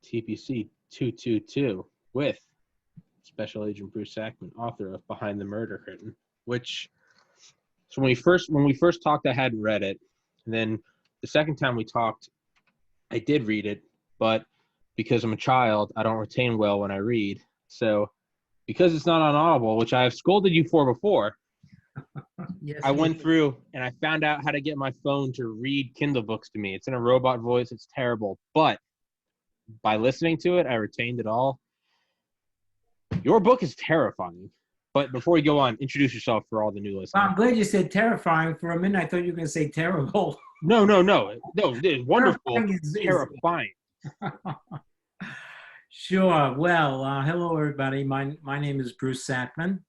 TPC 222 with Special Agent Bruce Sackman, author of Behind the Murder Curtain, which, so when we first talked, I hadn't read it. And then the second time we talked, I did read it, but because I'm a child, I don't retain well when I read. So because it's not on Audible, which I have scolded you for before, Yes, I went through and I found out how to get my phone to read Kindle books to me. It's in a robot voice. It's terrible. But by listening to it, I retained it all. Your book is terrifying. But before we go on, introduce yourself for all the new listeners. Well, I'm glad you said terrifying. For a minute, I thought you were going to say terrible. No, it's wonderful. Terrifying. Sure. Well, hello, everybody. My name is Bruce Sackman.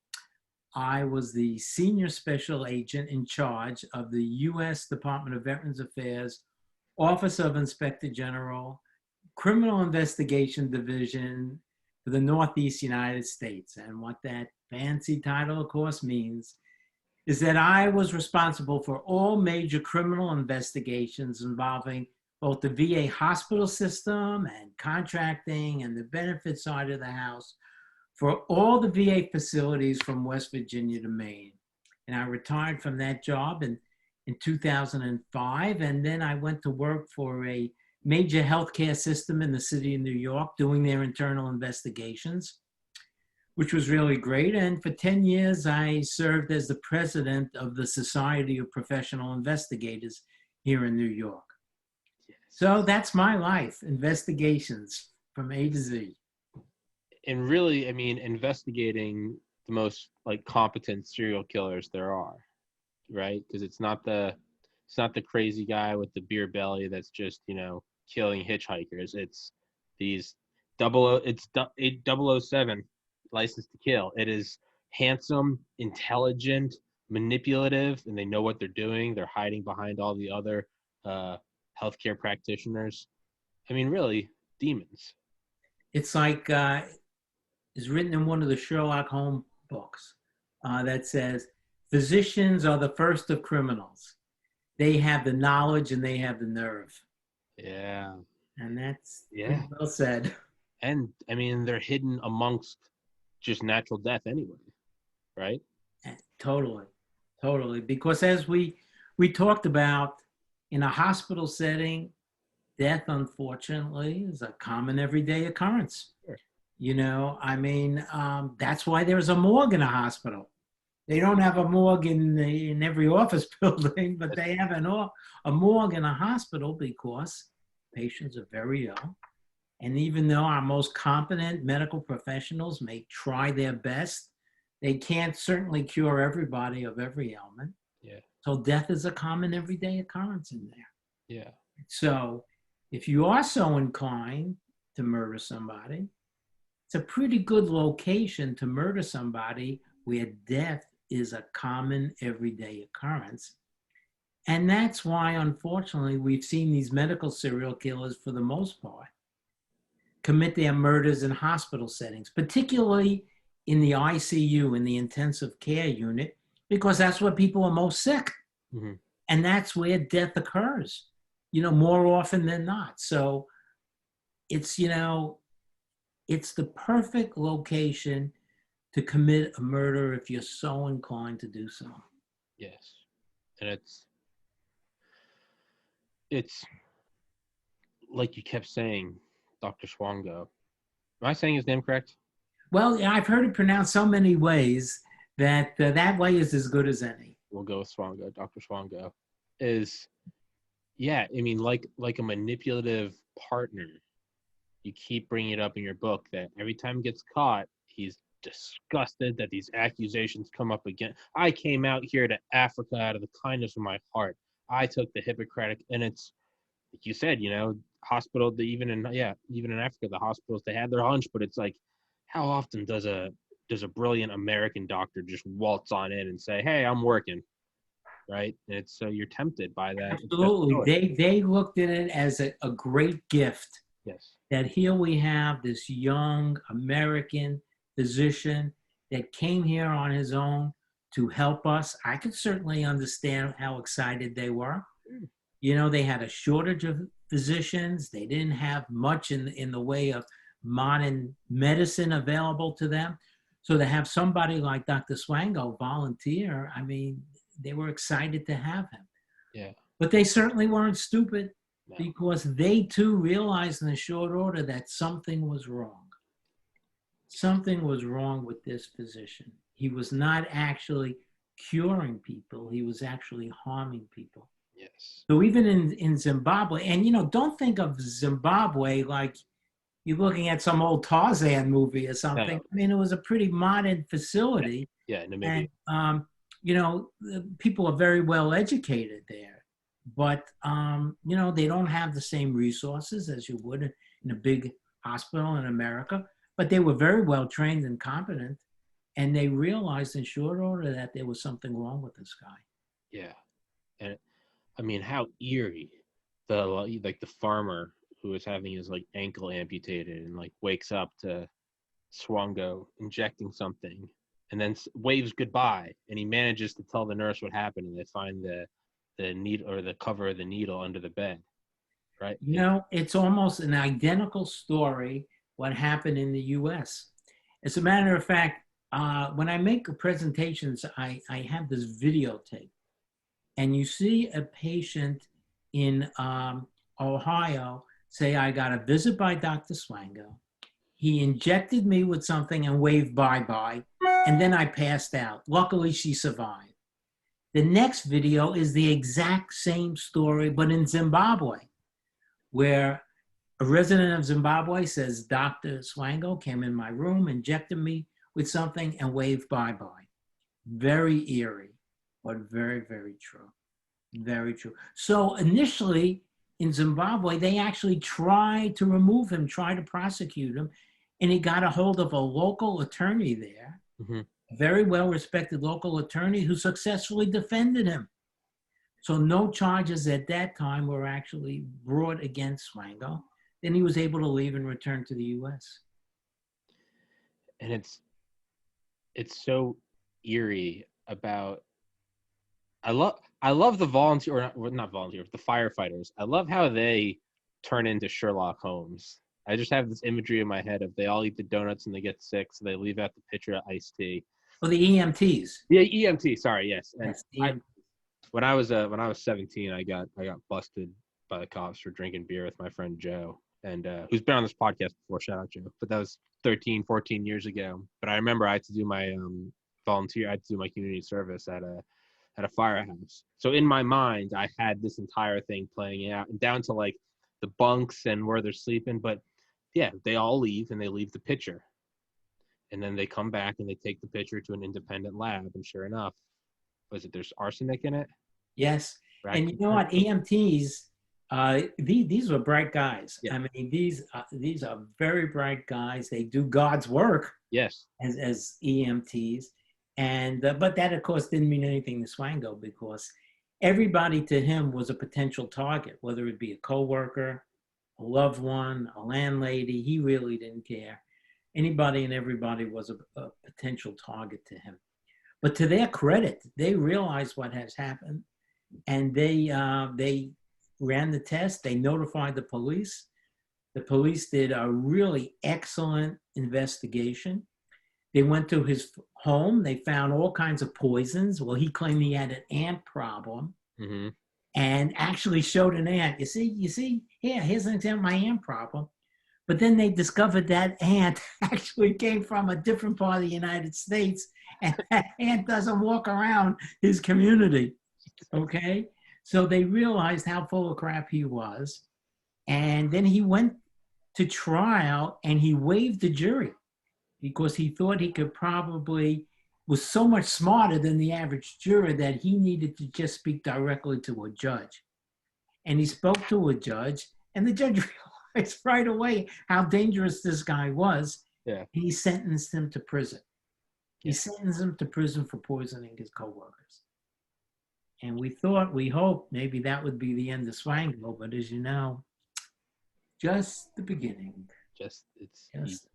I was the senior special agent in charge of the U.S. Department of Veterans Affairs, Office of Inspector General, Criminal Investigation Division for the Northeast United States. And what that fancy title, of course, means is that I was responsible for all major criminal investigations involving both the VA hospital system and contracting and the benefit side of the house for all the VA facilities from West Virginia to Maine. And I retired from that job in 2005. And then I went to work for a major healthcare system in the city of New York doing their internal investigations, which was really great. And for 10 years, I served as the president of the Society of Professional Investigators here in New York. So that's my life, investigations from A to Z. And really, I mean, investigating the most competent serial killers there are, right? Because it's not the crazy guy with the beer belly that's just, killing hitchhikers. It's these 007 License to Kill. It is handsome, intelligent, manipulative, and they know what they're doing. They're hiding behind all the other healthcare practitioners. I mean, really, demons. It's like it's written in one of the Sherlock Holmes books that says, physicians are the first of criminals. They have the knowledge and they have the nerve. Yeah. And that's well said. And, I mean, they're hidden amongst just natural death anyway, right? Totally. Because as we talked about, in a hospital setting, death, unfortunately, is a common everyday occurrence. Sure. That's why there's a morgue in a hospital. They don't have a morgue in every office building, but they have a morgue in a hospital because patients are very ill. And even though our most competent medical professionals may try their best, they can't certainly cure everybody of every ailment. Yeah. So death is a common everyday occurrence in there. Yeah. So if you are so inclined to murder somebody, it's a pretty good location to murder somebody where death is a common everyday occurrence. And that's why, unfortunately, we've seen these medical serial killers, for the most part, commit their murders in hospital settings, particularly in the ICU, in the intensive care unit, because that's where people are most sick. Mm-hmm. And that's where death occurs, more often than not. So it's, it's the perfect location to commit a murder if you're so inclined to do so. Yes. And it's like you kept saying, Dr. Schwango. Am I saying his name correct? Well, I've heard it pronounced so many ways that that way is as good as any. We'll go with Schwango. Dr. Schwango is, like a manipulative partner. You keep bringing it up in your book that every time he gets caught, he's disgusted that these accusations come up again. I came out here to Africa out of the kindness of my heart. I took the Hippocratic, and it's like you said, hospital. Even in Africa, the hospitals, they had their hunch, but it's like, how often does a brilliant American doctor just waltz on in and say, "Hey, I'm working," right? And it's so you're tempted by that. Absolutely, they looked at it as a great gift. Yes. That here we have this young American physician that came here on his own to help us. I could certainly understand how excited they were. They had a shortage of physicians. They didn't have much in the way of modern medicine available to them. So to have somebody like Dr. Swango volunteer, I mean, they were excited to have him. Yeah. But they certainly weren't stupid, No. because they too realized in a short order that something was wrong. Something was wrong with this physician. He was not actually curing people, he was actually harming people. Yes. So even in Zimbabwe, and don't think of Zimbabwe like you're looking at some old Tarzan movie or something. No. I mean, it was a pretty modern facility. Yeah, Namibia. And, people are very well educated there. But, they don't have the same resources as you would in a big hospital in America. But they were very well trained and competent. And they realized in short order that there was something wrong with this guy. Yeah. And I mean, how eerie. The farmer who is having his ankle amputated and wakes up to Swango injecting something and then waves goodbye, and he manages to tell the nurse what happened, and they find the needle or the cover of the needle under the bed, right? It's almost an identical story what happened in the U.S. As a matter of fact, when I make presentations, I have this videotape, and you see a patient in Ohio say, I got a visit by Dr. Swango. He injected me with something and waved bye-bye, and then I passed out. Luckily, she survived. The next video is the exact same story, but in Zimbabwe, where a resident of Zimbabwe says, Dr. Swango came in my room, injected me with something, and waved bye-bye. Very eerie, but very, very true. Very true. So initially in Zimbabwe, they actually tried to remove him, tried to prosecute him, and he got a hold of a local attorney there, a very well-respected local attorney who successfully defended him. So no charges at that time were actually brought against Swango. Then he was able to leave and return to the U.S. And it's so eerie about. I love the volunteer, or not volunteers, the firefighters. I love how they turn into Sherlock Holmes. I just have this imagery in my head of they all eat the donuts and they get sick, so they leave out the pitcher of iced tea. Oh, the EMTs. Yeah, EMT. Sorry, yes. And Yes, when I was 17, I got busted by the cops for drinking beer with my friend Joe, and who's been on this podcast before. Shout out Joe. But that was 13, 14 years ago. But I remember I had to do my volunteer. I had to do my community service at a firehouse. So in my mind, I had this entire thing playing out, down to the bunks and where they're sleeping. But yeah, they all leave and they leave the pitcher. And then they come back and they take the pitcher to an independent lab. And sure enough, there's arsenic in it? Yes. And you know what? EMTs, these were bright guys. Yeah. I mean, these are very bright guys. They do God's work. Yes. As EMTs. And but that, of course, didn't mean anything to Swango, because everybody to him was a potential target, whether it be a coworker, a loved one, a landlady. He really didn't care. Anybody and everybody was a potential target to him. But to their credit, they realized what has happened, and they ran the test. They notified the police. The police did a really excellent investigation. They went to his home. They found all kinds of poisons. Well, he claimed he had an ant problem, and actually showed an ant. You see, here's an example of my ant problem. But then they discovered that ant actually came from a different part of the United States, and that ant doesn't walk around his community, okay? So they realized how full of crap he was, and then he went to trial, and he waived the jury because he thought he could was so much smarter than the average juror that he needed to just speak directly to a judge. And he spoke to a judge, and the judge realized right away how dangerous this guy was. Yeah. He sentenced him to prison. He sentenced him to prison for poisoning his coworkers. And we hoped maybe that would be the end of Swango, but as you know, just the beginning. Just the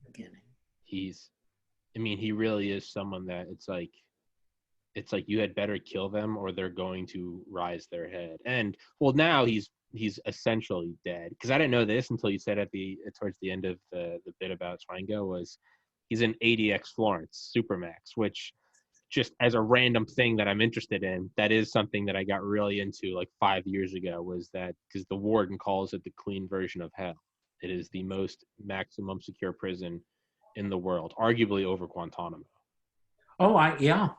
beginning. He really is someone that it's like you had better kill them or they're going to rise their head. And well, now he's he's essentially dead. Because I didn't know this until you said towards the end of the bit about Swango was he's an ADX Florence Supermax, which just as a random thing that I'm interested in, that is something that I got really into like 5 years ago, was that because the warden calls it the clean version of hell. It is the most maximum secure prison in the world, arguably over Guantanamo. Oh, yeah.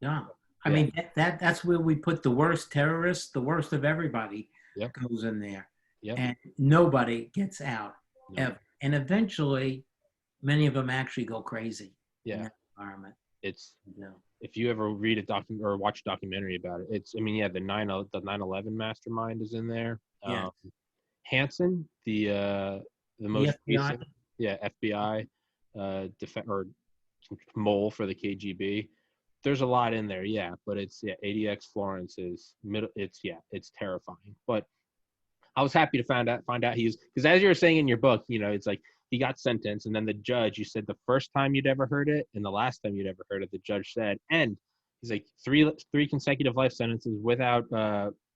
I Yeah. mean, that's where we put the worst terrorists, the worst of everybody Yep. goes in there. Yep. And nobody gets out No. ever. And eventually, many of them actually go crazy in that environment. It's Yeah. If you ever read or watch a documentary about it, the 9/11 mastermind is in there. Yeah. Hansen, the most FBI. recent, FBI or mole for the KGB. There's a lot in there, but it's ADX Florence is middle. It's terrifying. But I was happy to find out he's, because as you were saying in your book, it's like he got sentenced, and then the judge, you said the first time you'd ever heard it and the last time you'd ever heard it, the judge said, and he's like three consecutive life sentences without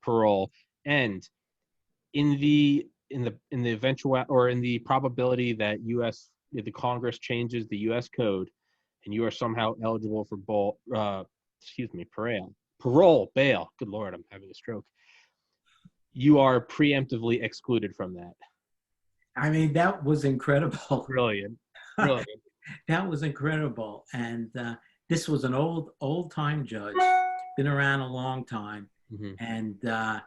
parole, and in the eventual, or in the probability that the Congress changes the U.S. code and you are somehow eligible for parole, bail. Good Lord, I'm having a stroke. You are preemptively excluded from that. I mean, that was incredible. Brilliant. That was incredible. And this was an old-time judge, been around a long time. Mm-hmm. And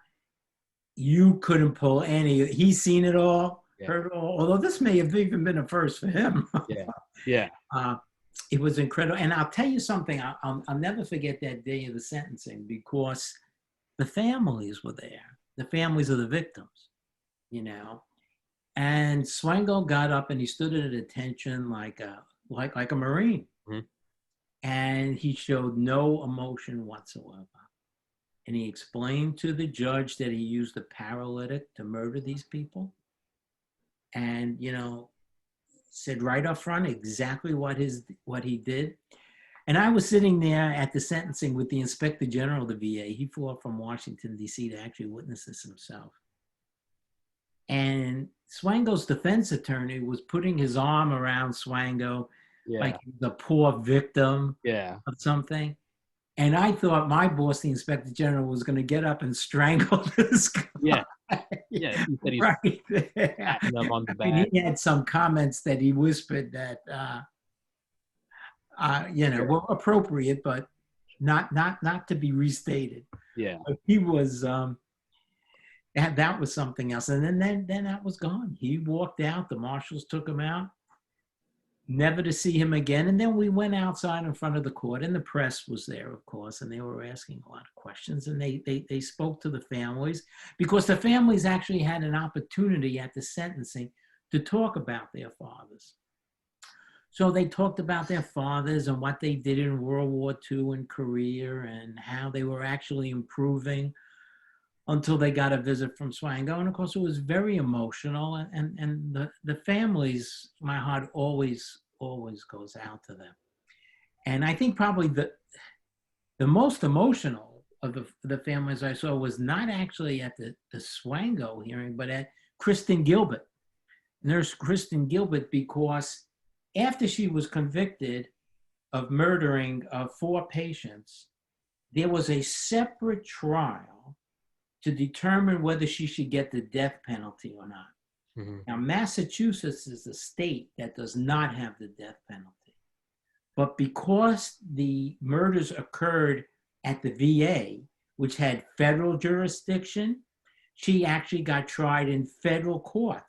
you couldn't pull any. He's seen it all, heard it all. Although this may have even been a first for him. Yeah. It was incredible. And I'll tell you something. I'll never forget that day of the sentencing, because the families were there. The families of the victims, And Swango got up and he stood at attention like a Marine. Mm-hmm. And he showed no emotion whatsoever. And he explained to the judge that he used a paralytic to murder these people. And, said right up front exactly what he did. And I was sitting there at the sentencing with the Inspector General of the VA. He flew up from Washington, D.C. to actually witness this himself. And Swango's defense attorney was putting his arm around Swango like he was a poor victim of something. And I thought my boss, the Inspector General, was going to get up and strangle this guy. He said he's right there. patting him on the back. I mean, he had some comments that he whispered that, were appropriate, but not to be restated. Yeah. But he was, that was something else. And then that was gone. He walked out. The marshals took him out, never to see him again. And then we went outside in front of the court, and the press was there, of course, and they were asking a lot of questions. And they spoke to the families, because the families actually had an opportunity at the sentencing to talk about their fathers. So they talked about their fathers and what they did in World War II and Korea, and how they were actually improving until they got a visit from Swango. And of course, it was very emotional. And the families, my heart always goes out to them. And I think probably the most emotional of the families I saw was not actually at the Swango hearing, but at Kristen Gilbert, Nurse Kristen Gilbert, because after she was convicted of murdering 4 patients, there was a separate trial to determine whether she should get the death penalty or not. Mm-hmm. Now, Massachusetts is a state that does not have the death penalty. But because the murders occurred at the VA, which had federal jurisdiction, she actually got tried in federal court.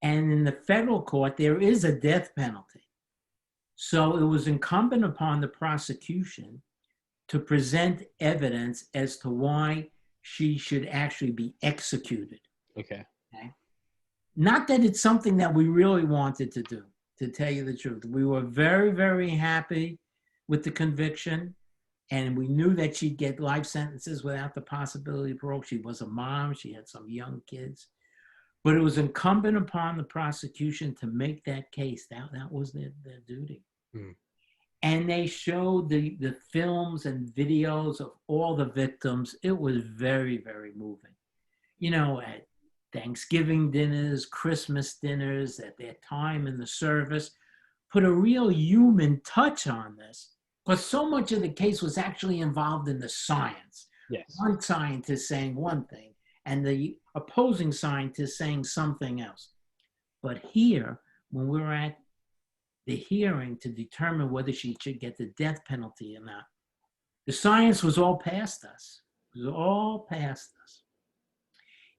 And in the federal court, there is a death penalty. So it was incumbent upon the prosecution to present evidence as to why she should actually be executed. Okay. Not that it's something that we really wanted to do, to tell you the truth. We were very, very happy with the conviction, and we knew that she'd get life sentences without the possibility of parole. She was a mom. She had some young kids. But it was incumbent upon the prosecution to make that case. That was their duty. Mm. And they showed the films and videos of all the victims. It was very, very moving. at Thanksgiving dinners, Christmas dinners, at their time in the service, put a real human touch on this. Because so much of the case was actually involved in the science. Yes. One scientist saying one thing and the opposing scientist saying something else. But here, when we were at the hearing to determine whether she should get the death penalty or not, the science was all past us. It was all past us.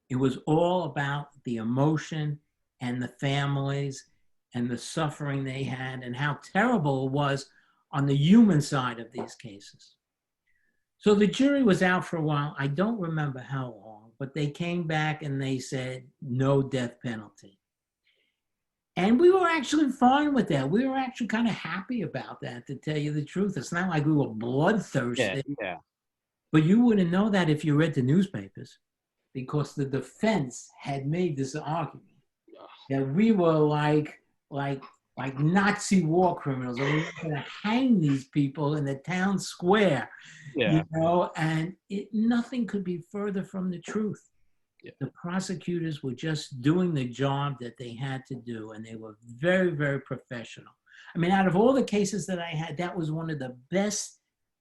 It was all about the emotion and the families and the suffering they had and how terrible it was on the human side of these cases. So the jury was out for a while. I don't remember how long, but they came back and they said no death penalty. And we were actually fine with that. We were actually kind of happy about that, to tell you the truth. It's not like we were bloodthirsty. Yeah. But you wouldn't know that if you read the newspapers, because the defense had made this argument that we were like Nazi war criminals, and we were going to hang these people in the town square, Yeah. and nothing could be further from the truth. Yeah. The prosecutors were just doing the job that they had to do, and they were very, very professional. I mean, out of all the cases that I had, that was one of the best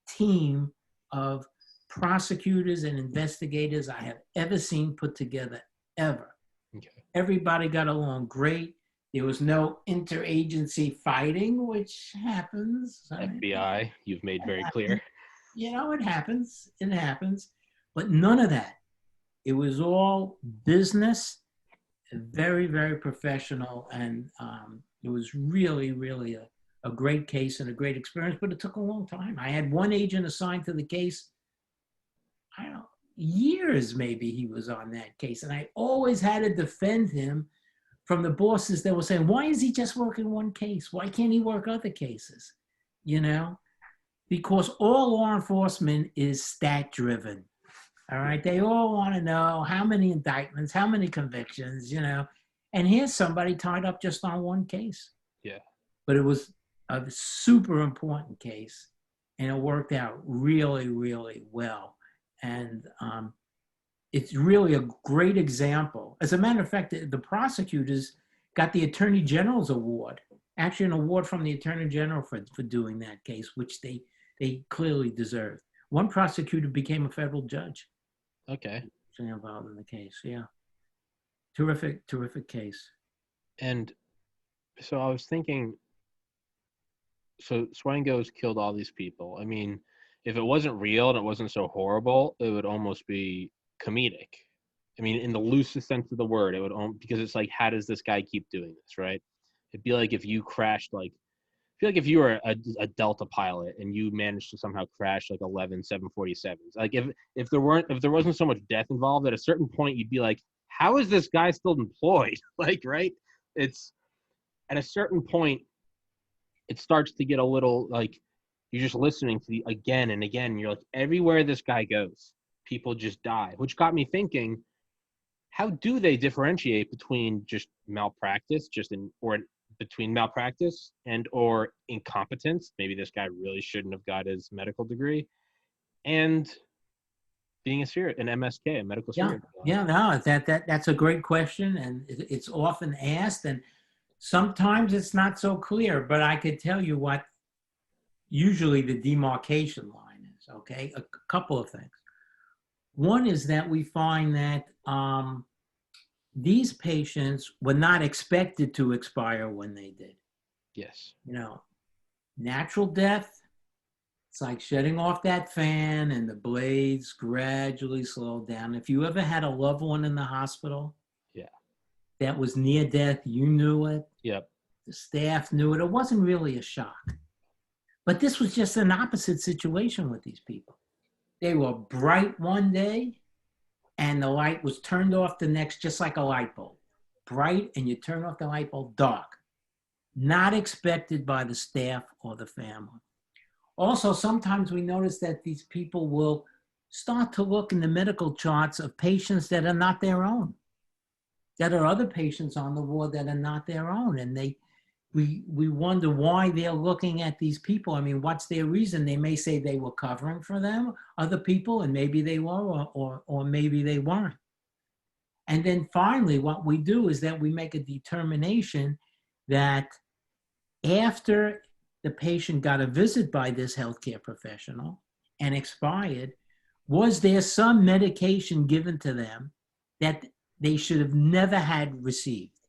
team of prosecutors and investigators I have ever seen put together, ever. Okay. Everybody got along great. There was no interagency fighting, which happens. FBI, you've made very clear. It happens. It happens. But none of that. It was all business, very, very professional. And it was really, really a great case and a great experience, but it took a long time. I had one agent assigned to the case. I don't know, years maybe he was on that case. And I always had to defend him from the bosses that were saying, why is he just working one case? Why can't he work other cases? Because all law enforcement is stat driven. All right. They all want to know how many indictments, how many convictions, and here's somebody tied up just on one case. Yeah. But it was a super important case, and it worked out really, really well. And it's really a great example. As a matter of fact, the prosecutors got the Attorney General's award, actually an award from the Attorney General for doing that case, which they clearly deserved. One prosecutor became a federal judge. Okay. Involved in the case, yeah. Terrific case. And so I was thinking, so Swango's killed all these people. I mean, if it wasn't real and it wasn't so horrible, it would almost be comedic. I mean, in the loosest sense of the word, it would because it's like, how does this guy keep doing this, right? It'd be like if you crashed, I feel like if you were a Delta pilot and you managed to somehow crash 11 747s, like if there wasn't so much death involved, at a certain point you'd be like, how is this guy still employed? Right? It's at a certain point, it starts to get a little you're just listening to again and again. And you're like, everywhere this guy goes, people just die, which got me thinking, how do they differentiate between just malpractice, between malpractice and or incompetence? Maybe this guy really shouldn't have got his medical degree, and being an MSK, a medical serial killer. No, that's a great question, and it's often asked, and sometimes it's not so clear, but I could tell you what usually the demarcation line is, okay? A couple of things. One is that we find that these patients were not expected to expire when they did. Yes. Natural death, it's like shutting off that fan and the blades gradually slow down. If you ever had a loved one in the hospital, that was near death, you knew it. Yep. The staff knew it. It wasn't really a shock. But this was just an opposite situation with these people. They were bright one day, and the light was turned off the next, just like a light bulb. Bright, and you turn off the light bulb, dark. Not expected by the staff or the family. Also, sometimes we notice that these people will start to look in the medical charts of patients that are not their own, that are other patients on the ward that are not their own. And we wonder why they're looking at these people. I mean, what's their reason? They may say they were covering for them, other people, and maybe they were, or maybe they weren't. And then finally, what we do is that we make a determination that after the patient got a visit by this healthcare professional and expired, was there some medication given to them that they should have never had received?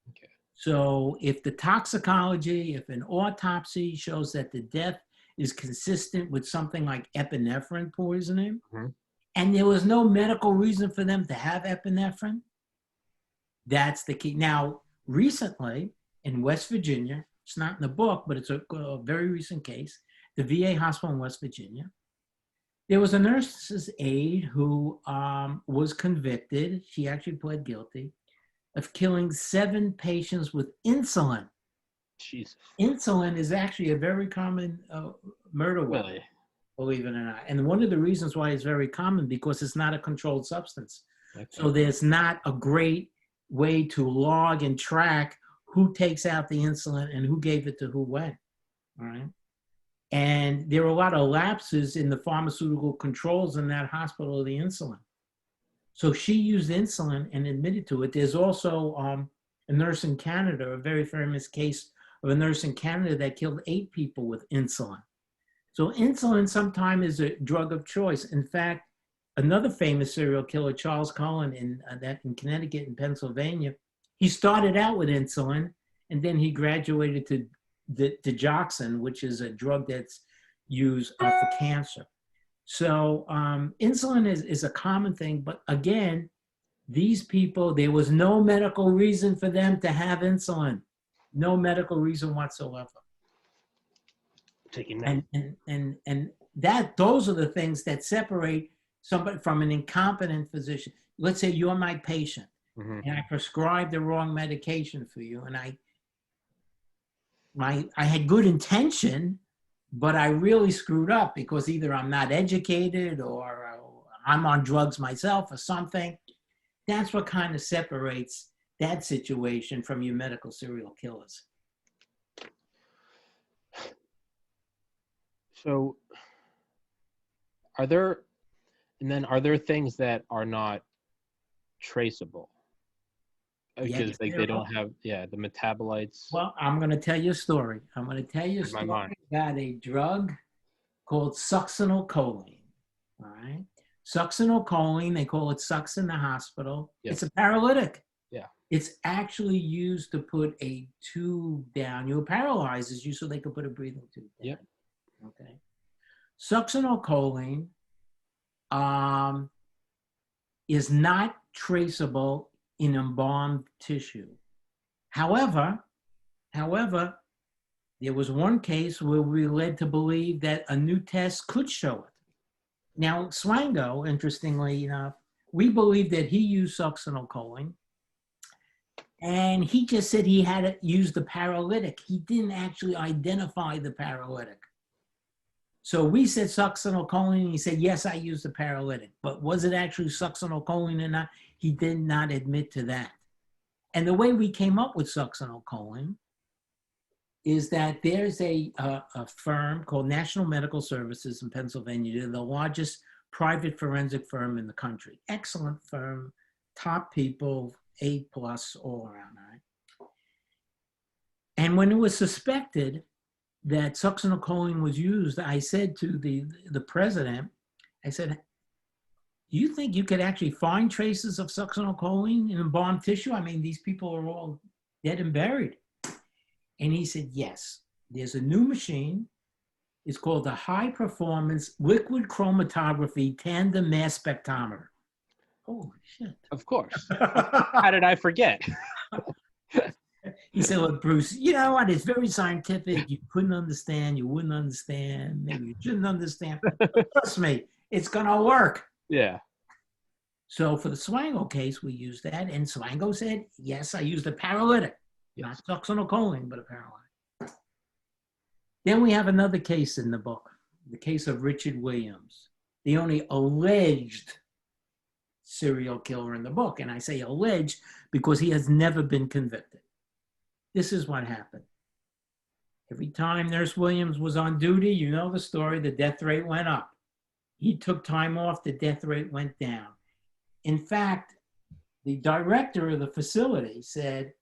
Okay. So if the toxicology, if an autopsy shows that the death is consistent with something like epinephrine poisoning, and there was no medical reason for them to have epinephrine, that's the key. Now, recently in West Virginia, it's not in the book, but it's a very recent case, the VA hospital in West Virginia, there was a nurse's aide who was convicted, she actually pled guilty, of killing 7 patients with insulin. Jesus. Insulin is actually a very common murder weapon, Really? believe it or not. And one of the reasons why it's very common, because it's not a controlled substance. Okay. So there's not a great way to log and track who takes out the insulin and who gave it to who when, all right? And there were a lot of lapses in the pharmaceutical controls in that hospital of the insulin. So she used insulin and admitted to it. There's also a nurse in Canada, a very famous case of a nurse in Canada that killed 8 people with insulin. So insulin sometimes is a drug of choice. In fact, another famous serial killer, Charles Cullen, in Connecticut and Pennsylvania, he started out with insulin, and then he graduated to digoxin, which is a drug that's used for cancer. So insulin is a common thing, but again, these people, there was no medical reason for them to have insulin, no medical reason whatsoever. Taking that. And that those are the things that separate somebody from an incompetent physician. Let's say you're my patient, and I prescribed the wrong medication for you, and I had good intention, but I really screwed up because either I'm not educated or I'm on drugs myself or something. That's what kind of separates that situation from your medical serial killers. So are there things that are not traceable? Because Yes, they don't have, the metabolites. Well, I'm going to tell you a story. I'm going to tell you a story about a drug called succinylcholine. All right. Succinylcholine, they call it Sux in the hospital. Yep. It's a paralytic. Yeah. It's actually used to put a tube down. It paralyzes you so they can put a breathing tube down. Yep. Okay. Succinylcholine is not traceable in embalmed tissue. However, there was one case where we were led to believe that a new test could show it. Now, Swango, interestingly enough, we believe that he used succinylcholine, and he just said he had used the paralytic. He didn't actually identify the paralytic. So we said succinylcholine, and he said, yes, I used the paralytic. But was it actually succinylcholine or not? He did not admit to that. And the way we came up with succinylcholine is that there's a firm called National Medical Services in Pennsylvania. They're the largest private forensic firm in the country. Excellent firm, top people, A+ all around, right? And when it was suspected that succinylcholine was used, I said to the president, I said, do you think you could actually find traces of succinylcholine in embalmed tissue? I mean, these people are all dead and buried. And he said, yes, there's a new machine. It's called the High Performance Liquid Chromatography Tandem Mass Spectrometer. Holy shit. Of course. How did I forget? He said, look, Bruce, you know what? It's very scientific. You couldn't understand. You wouldn't understand. Maybe you shouldn't understand. But trust me, it's going to work. Yeah. So for the Swango case, we used that. And Swango said, yes, I used a paralytic. Yes. Not succinylcholine, but a paralytic. Then we have another case in the book, the case of Richard Williams, the only alleged serial killer in the book. And I say alleged because he has never been convicted. This is what happened. Every time Nurse Williams was on duty, you know the story, the death rate went up. He took time off, the death rate went down. In fact, the director of the facility said,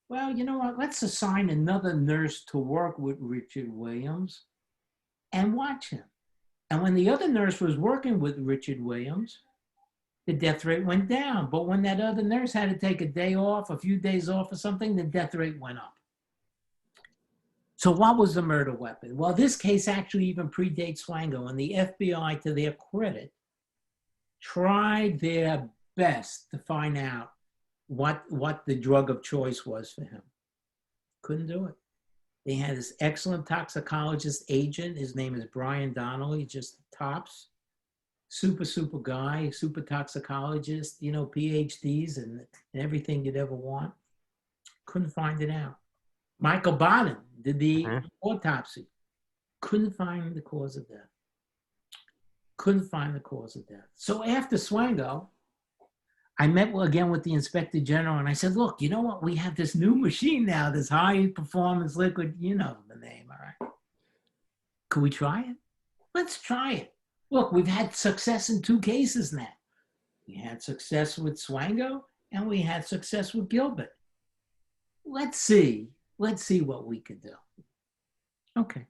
well, you know what, let's assign another nurse to work with Richard Williams and watch him. And when the other nurse was working with Richard Williams, the death rate went down. But when that other nurse had to take a day off, a few days off or something, the death rate went up. So what was the murder weapon? Well, this case actually even predates Swango, and the FBI, to their credit, tried their best to find out what the drug of choice was for him. Couldn't do it. They had this excellent toxicologist agent. His name is Brian Donnelly, just tops. Super guy, super toxicologist, you know, PhDs and everything you'd ever want. Couldn't find it out. Michael Bonham did the autopsy. Couldn't find the cause of death. Couldn't find the cause of death. So after Swango, I met again with the Inspector General and I said, look, you know what? We have this new machine now, this high performance liquid, you know the name, all right? Could we try it? Let's try it. Look, we've had success in 2 cases now. We had success with Swango and we had success with Gilbert. Let's see what we can do. Okay.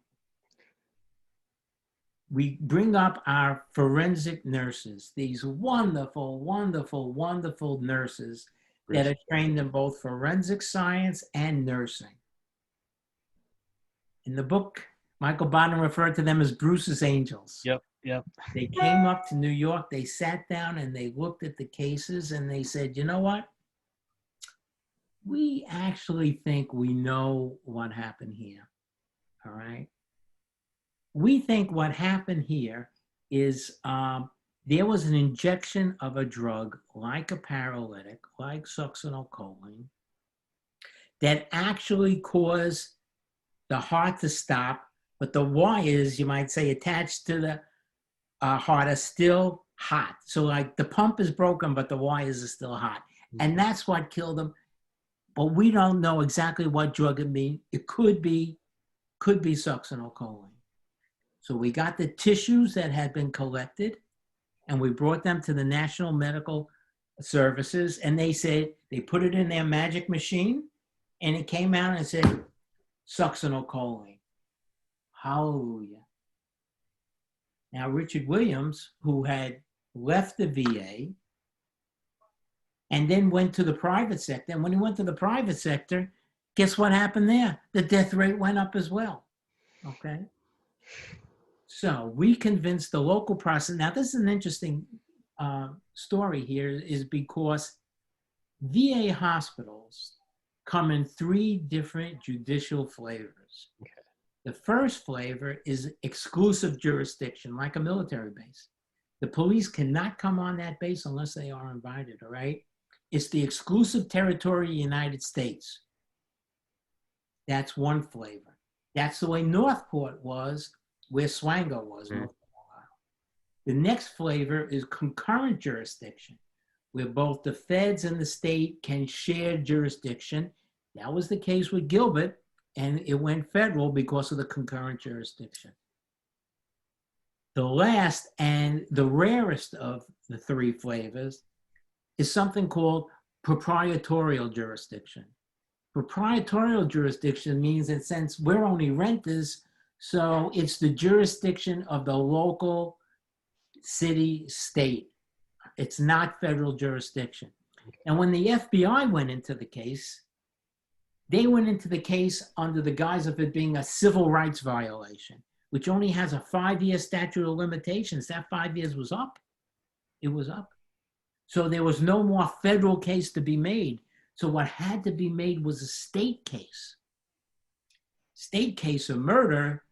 We bring up our forensic nurses, these wonderful, wonderful, wonderful nurses that are trained in both forensic science and nursing. In the book, Michael Bonham referred to them as Bruce's angels. Yep. They came up to New York, they sat down and they looked at the cases and they said, you know what? We actually think we know what happened here, all right? We think what happened here is there was an injection of a drug like a paralytic, like succinylcholine, that actually caused the heart to stop, but the wires, you might say, attached to the heart are still hot. So like the pump is broken, but the wires are still hot. And that's what killed him. But we don't know exactly what drug it means. It could be succinylcholine. So we got the tissues that had been collected and we brought them to the National Medical Services and they said, they put it in their magic machine and it came out and said, succinylcholine. Hallelujah. Now, Richard Williams, who had left the VA and then went to the private sector, and when he went to the private sector, guess what happened there? The death rate went up as well, okay? So we convinced the local prosecutor. Now, this is an interesting story here is because VA hospitals come in 3 different judicial flavors. Okay. The first flavor is exclusive jurisdiction, like a military base. The police cannot come on that base unless they are invited, all right? It's the exclusive territory of the United States. That's one flavor. That's the way Northport was, where Swango was. The next flavor is concurrent jurisdiction, where both the feds and the state can share jurisdiction. That was the case with Gilbert, and it went federal because of the concurrent jurisdiction. The last and the rarest of the 3 flavors is something called proprietorial jurisdiction. Proprietorial jurisdiction means that since we're only renters, so it's the jurisdiction of the local city, state. It's not federal jurisdiction. And when the FBI went into the case, they went into the case under the guise of it being a civil rights violation, which only has a 5-year statute of limitations. That 5 years was up. It was up. So there was no more federal case to be made. So what had to be made was a state case. State case of murder,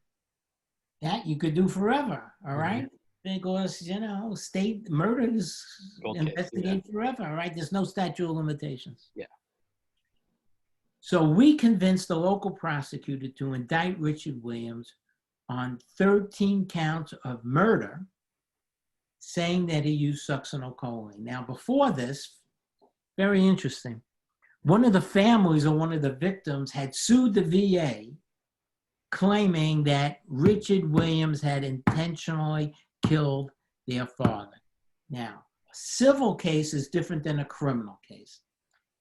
that you could do forever, all right? Because, you know, state murders investigate forever, all right? There's no statute of limitations. Yeah. So we convinced the local prosecutor to indict Richard Williams on 13 counts of murder, saying that he used succinylcholine. Now, before this, very interesting, one of the families or one of the victims had sued the VA claiming that Richard Williams had intentionally killed their father. Now, civil case is different than a criminal case.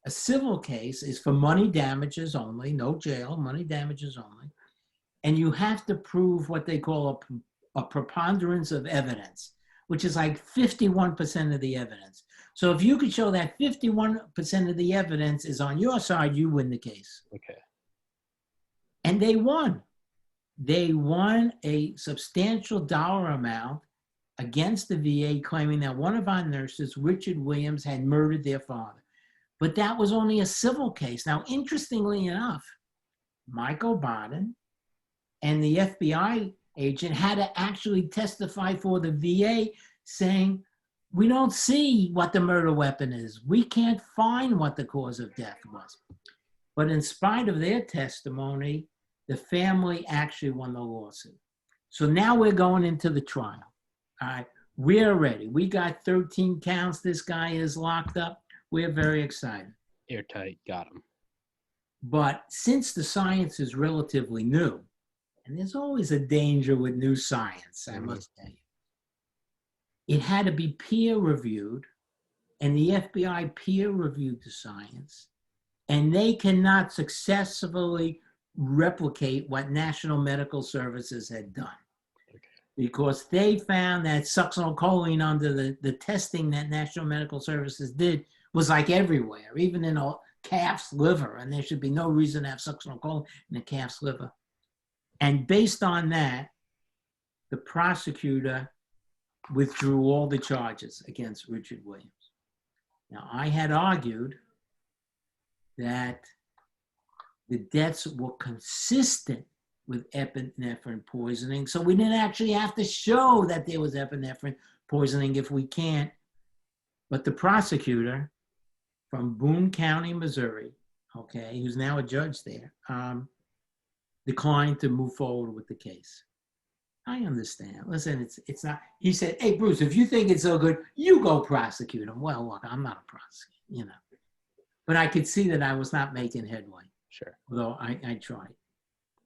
A civil case is for money damages only, no jail, money damages only. And you have to prove what they call a preponderance of evidence, which is like 51% of the evidence. So if you could show that 51% of the evidence is on your side, you win the case. Okay. And they won. They won a substantial dollar amount against the VA, claiming that one of our nurses, Richard Williams, had murdered their father. But that was only a civil case. Now, interestingly enough, Michael Baden and the FBI agent had to actually testify for the VA, saying, we don't see what the murder weapon is. We can't find what the cause of death was. But in spite of their testimony, the family actually won the lawsuit. So now we're going into the trial. All right, we're ready. We got 13 counts. This guy is locked up. We're very excited. Airtight, got him. But since the science is relatively new, and there's always a danger with new science, I must tell you, it had to be peer reviewed, and the FBI peer reviewed the science, and they cannot successfully replicate what National Medical Services had done. Because they found that succinylcholine under the testing that National Medical Services did was like everywhere, even in a calf's liver, and there should be no reason to have succinylcholine in a calf's liver. And based on that, the prosecutor withdrew all the charges against Richard Williams. Now, I had argued that the deaths were consistent with epinephrine poisoning, so we didn't actually have to show that there was epinephrine poisoning if we can't. But the prosecutor from Boone County, Missouri, okay, who's now a judge there, declined to move forward with the case. I understand. Listen, it's not. He said, "Hey, Bruce, if you think it's so good, you go prosecute him." Well, look, I'm not a prosecutor, you know. But I could see that I was not making headway. Sure. Although I tried.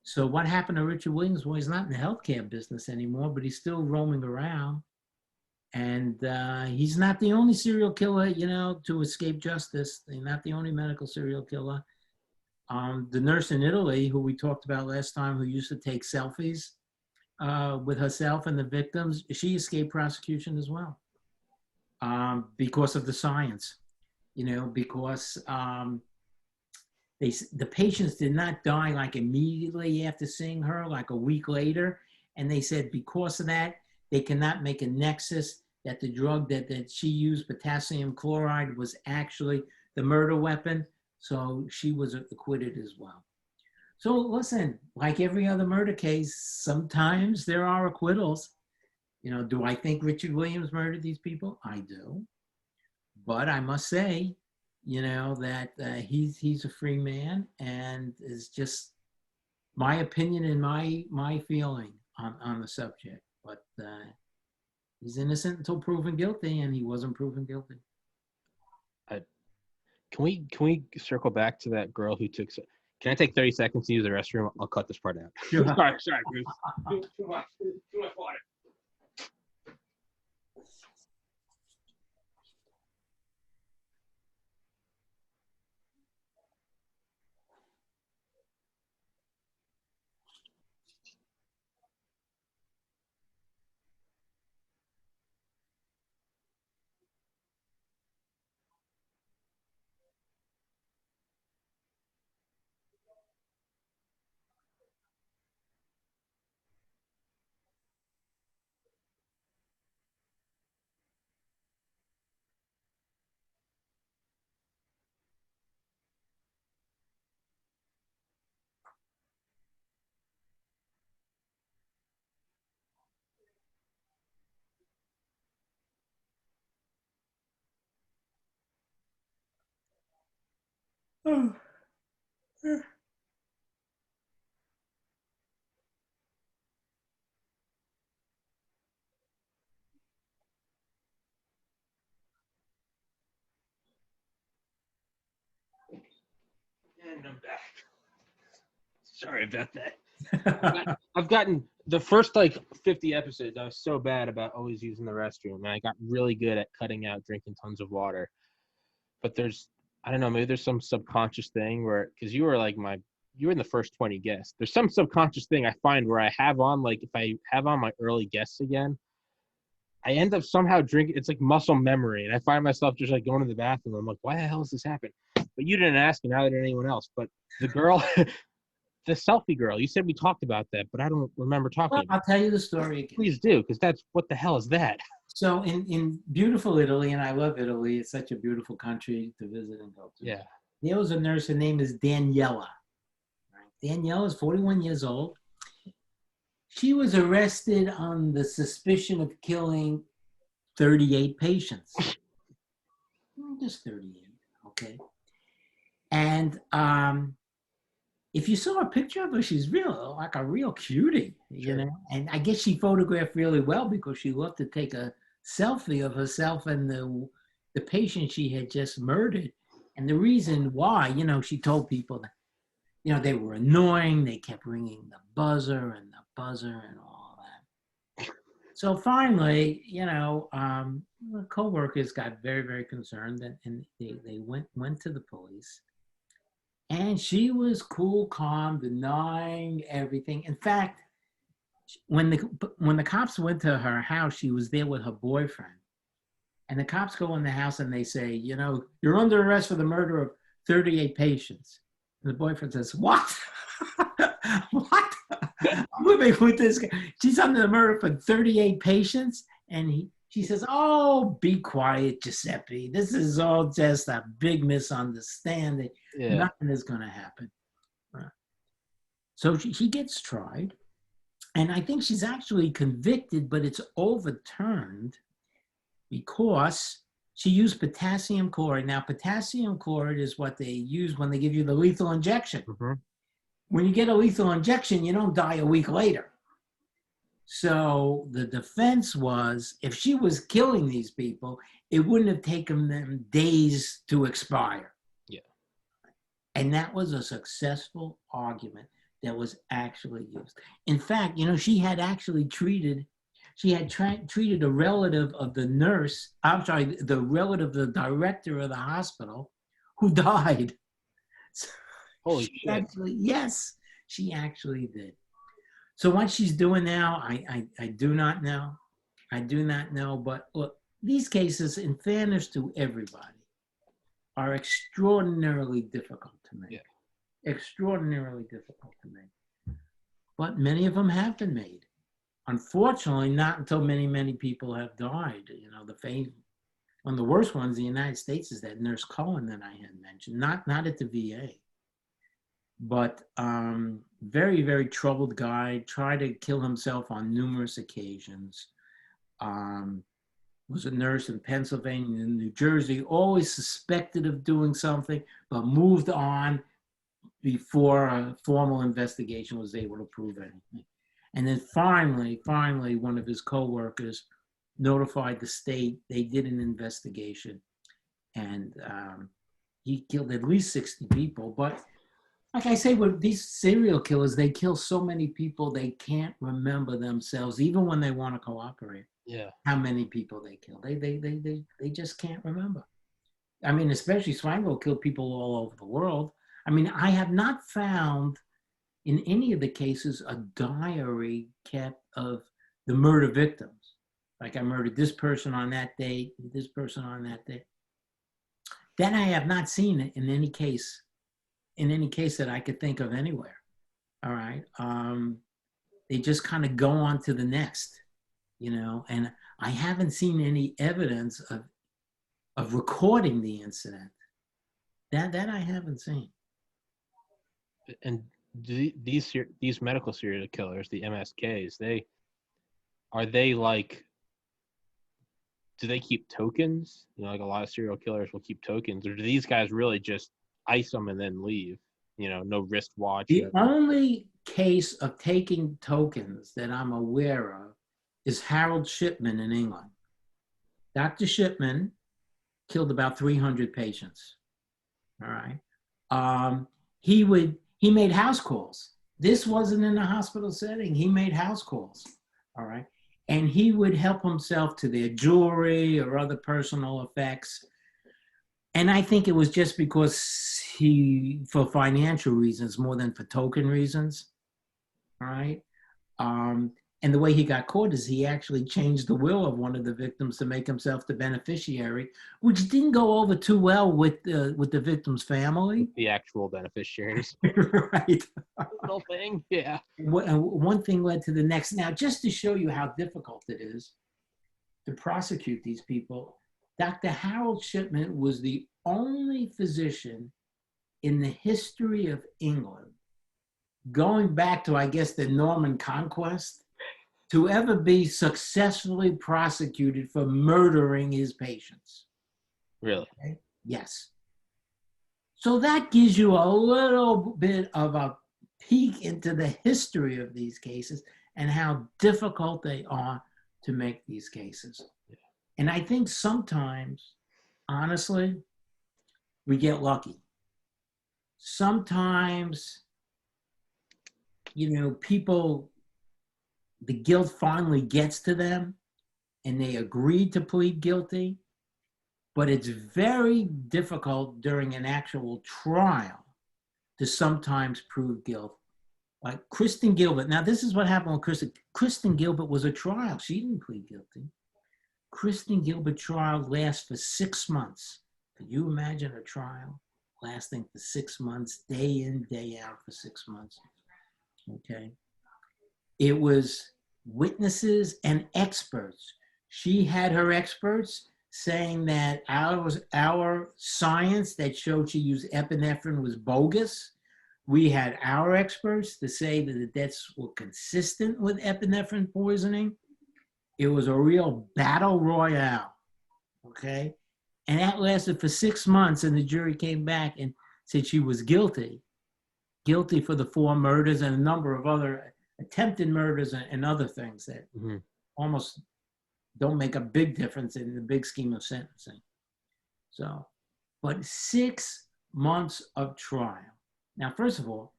So what happened to Richard Williams? Well, he's not in the healthcare business anymore, but he's still roaming around. And he's not the only serial killer, you know, to escape justice. He's not the only medical serial killer. The nurse in Italy, who we talked about last time, who used to take selfies with herself and the victims, she escaped prosecution as well because of the science, you know, because the patients did not die like immediately after seeing her, like a week later. And they said because of that, they cannot make a nexus that the drug that she used, potassium chloride, was actually the murder weapon. So she was acquitted as well. So listen, like every other murder case, sometimes there are acquittals. You know, do I think Richard Williams murdered these people? I do. But I must say, you know, that he's a free man, and is just my opinion and my feeling on the subject. But he's innocent until proven guilty, and he wasn't proven guilty. Can we circle back to that girl who took? Can I take 30 seconds to use the restroom? I'll cut this part out. Sure. sorry, Bruce. Too much water. Oh. And I'm back. Sorry about that. I've gotten the first like 50 episodes. I was so bad about always using the restroom, and I got really good at cutting out drinking tons of water. But I don't know, maybe there's some subconscious thing where, because you were in the first 20 guests. There's some subconscious thing I find where I have on, like, if I have on my early guests again, I end up somehow drinking. It's like muscle memory, and I find myself just like going to the bathroom. I'm like, why the hell has this happened? But you didn't ask, and neither did anyone else. But the girl, the selfie girl, you said we talked about that, but I don't remember talking Well, about I'll tell you the story again. Please do, because that's what the hell is that? So in beautiful Italy, and I love Italy, it's such a beautiful country to visit and go to. Yeah. There was a nurse, her name is Daniela. Daniela is 41 years old. She was arrested on the suspicion of killing 38 patients. Just 38, okay? And if you saw a picture of her, she's like a real cutie, you know? And I guess she photographed really well because she loved to take a selfie of herself and the patient she had just murdered. And the reason why, she told people that, they were annoying. They kept ringing the buzzer and all that. So finally, the co-workers got very, very concerned, and they went to the police. And she was cool, calm, denying everything. In fact, when the cops went to her house, she was there with her boyfriend. And the cops go in the house and they say, you're under arrest for the murder of 38 patients. And the boyfriend says, what? What? I'm living with this guy. She's under the murder for 38 patients. And she says, oh, be quiet, Giuseppe. This is all just a big misunderstanding. Yeah. Nothing is going to happen. So she gets tried. And I think she's actually convicted, but it's overturned because she used potassium chloride. Now, potassium chloride is what they use when they give you the lethal injection. Mm-hmm. When you get a lethal injection, you don't die a week later. So the defense was, if she was killing these people, it wouldn't have taken them days to expire. Yeah. And that was a successful argument that was actually used. In fact, she had actually treated a relative of the nurse, the relative of the director of the hospital who died. So holy shit. She actually did. So what she's doing now, I do not know. I do not know. But look, these cases, in fairness to everybody, are extraordinarily difficult to make. Yeah. Extraordinarily difficult to make. But many of them have been made. Unfortunately, not until many, many people have died. One of the worst ones in the United States is that Nurse Cohen that I had mentioned, not at the VA. But very, very troubled guy, tried to kill himself on numerous occasions. Was a nurse in Pennsylvania and New Jersey, always suspected of doing something, but moved on before a formal investigation was able to prove anything. And then finally, one of his co-workers notified the state. They did an investigation, and he killed at least 60 people. But like I say, with these serial killers, they kill so many people they can't remember themselves, even when they want to cooperate. Yeah. How many people they kill? They just can't remember. I mean, especially Swangel killed people all over the world. I mean, I have not found in any of the cases a diary kept of the murder victims. Like, I murdered this person on that date, this person on that date. That I have not seen it in any case that I could think of anywhere. All right. They just kind of go on to the next, and I haven't seen any evidence of recording the incident. That I haven't seen. And these medical serial killers, the MSKs, do they keep tokens? Like a lot of serial killers will keep tokens, or do these guys really just ice them and then leave? No wristwatch. The only case of taking tokens that I'm aware of is Harold Shipman in England. Dr. Shipman killed about 300 patients. All right. He made house calls. This wasn't in a hospital setting. He made house calls, all right? And he would help himself to their jewelry or other personal effects. And I think it was just because for financial reasons more than for token reasons, all right? And the way he got caught is he actually changed the will of one of the victims to make himself the beneficiary, which didn't go over too well with the victim's family. The actual beneficiaries. Right. Little thing, yeah. One thing led to the next. Now, just to show you how difficult it is to prosecute these people, Dr. Harold Shipman was the only physician in the history of England, going back to, I guess, the Norman Conquest, to ever be successfully prosecuted for murdering his patients. Really? Okay? Yes. So that gives you a little bit of a peek into the history of these cases and how difficult they are to make these cases. Yeah. And I think sometimes, honestly, we get lucky. Sometimes, people, the guilt finally gets to them and they agree to plead guilty, but it's very difficult during an actual trial to sometimes prove guilt. Like Kristen Gilbert. Now, this is what happened with Kristen. Kristen Gilbert was a trial. She didn't plead guilty. Kristen Gilbert trial lasts for 6 months. Can you imagine a trial lasting for 6 months, day in, day out for 6 months? Okay. It was witnesses and experts. She had her experts saying that our science that showed she used epinephrine was bogus. We had our experts to say that the deaths were consistent with epinephrine poisoning. It was a real battle royale, okay? And that lasted for 6 months, and the jury came back and said she was guilty for the 4 murders and a number of other attempted murders and other things that almost don't make a big difference in the big scheme of sentencing. So, but 6 months of trial. Now, first of all,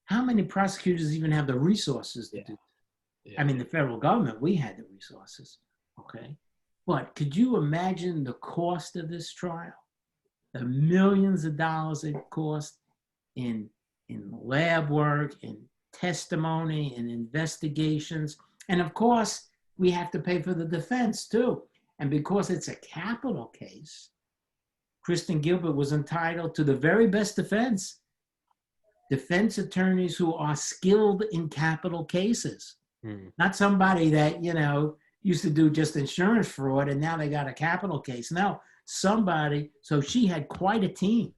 how many prosecutors even have the resources to do that? Yeah. I mean, the federal government, we had the resources, okay? But could you imagine the cost of this trial? The millions of dollars it cost in lab work, in testimony, in investigations. And of course, we have to pay for the defense too. And because it's a capital case, Kristen Gilbert was entitled to the very best defense. Defense attorneys who are skilled in capital cases. Not somebody that, used to do just insurance fraud and now they got a capital case. No, somebody, so she had quite a team,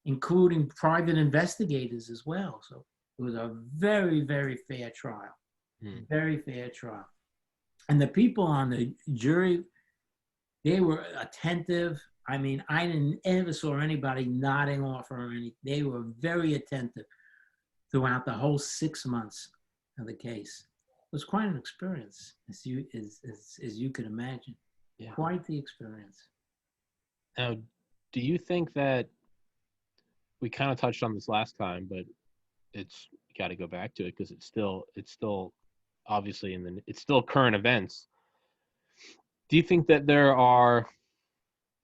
including private investigators as well. So it was a very, very fair trial. Very fair trial. And the people on the jury, they were attentive. I mean, I didn't ever saw anybody nodding off or anything. They were very attentive throughout the whole 6 months of the case. It was quite an experience, as you could imagine. Yeah. Quite the experience. Now, do you think that we kind of touched on this last time, but it's got to go back to it because it's still obviously it's still current events. Do you think that there are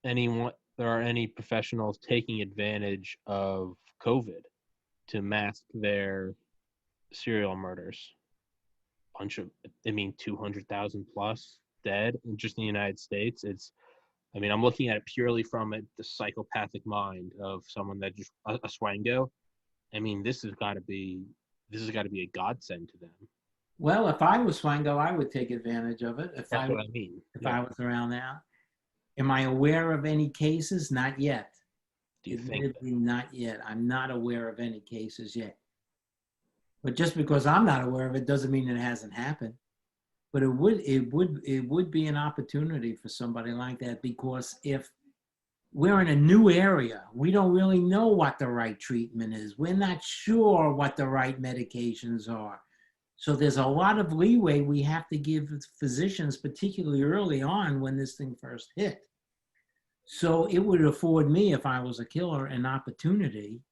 any professionals taking advantage of COVID to mask their serial murders? 200,000 plus dead just in the United States. I'm looking at it purely from the psychopathic mind of someone that just a swango. This has got to be a godsend to them. Well, if I was swango, I would take advantage of it. If I was around now. Am I aware of any cases? Not yet. Do you think? Not yet. I'm not aware of any cases yet. But just because I'm not aware of it doesn't mean it hasn't happened. But it would be an opportunity for somebody like that, because if we're in a new area, we don't really know what the right treatment is. We're not sure what the right medications are. So there's a lot of leeway we have to give physicians, particularly early on when this thing first hit. So it would afford me, if I was a killer, an opportunity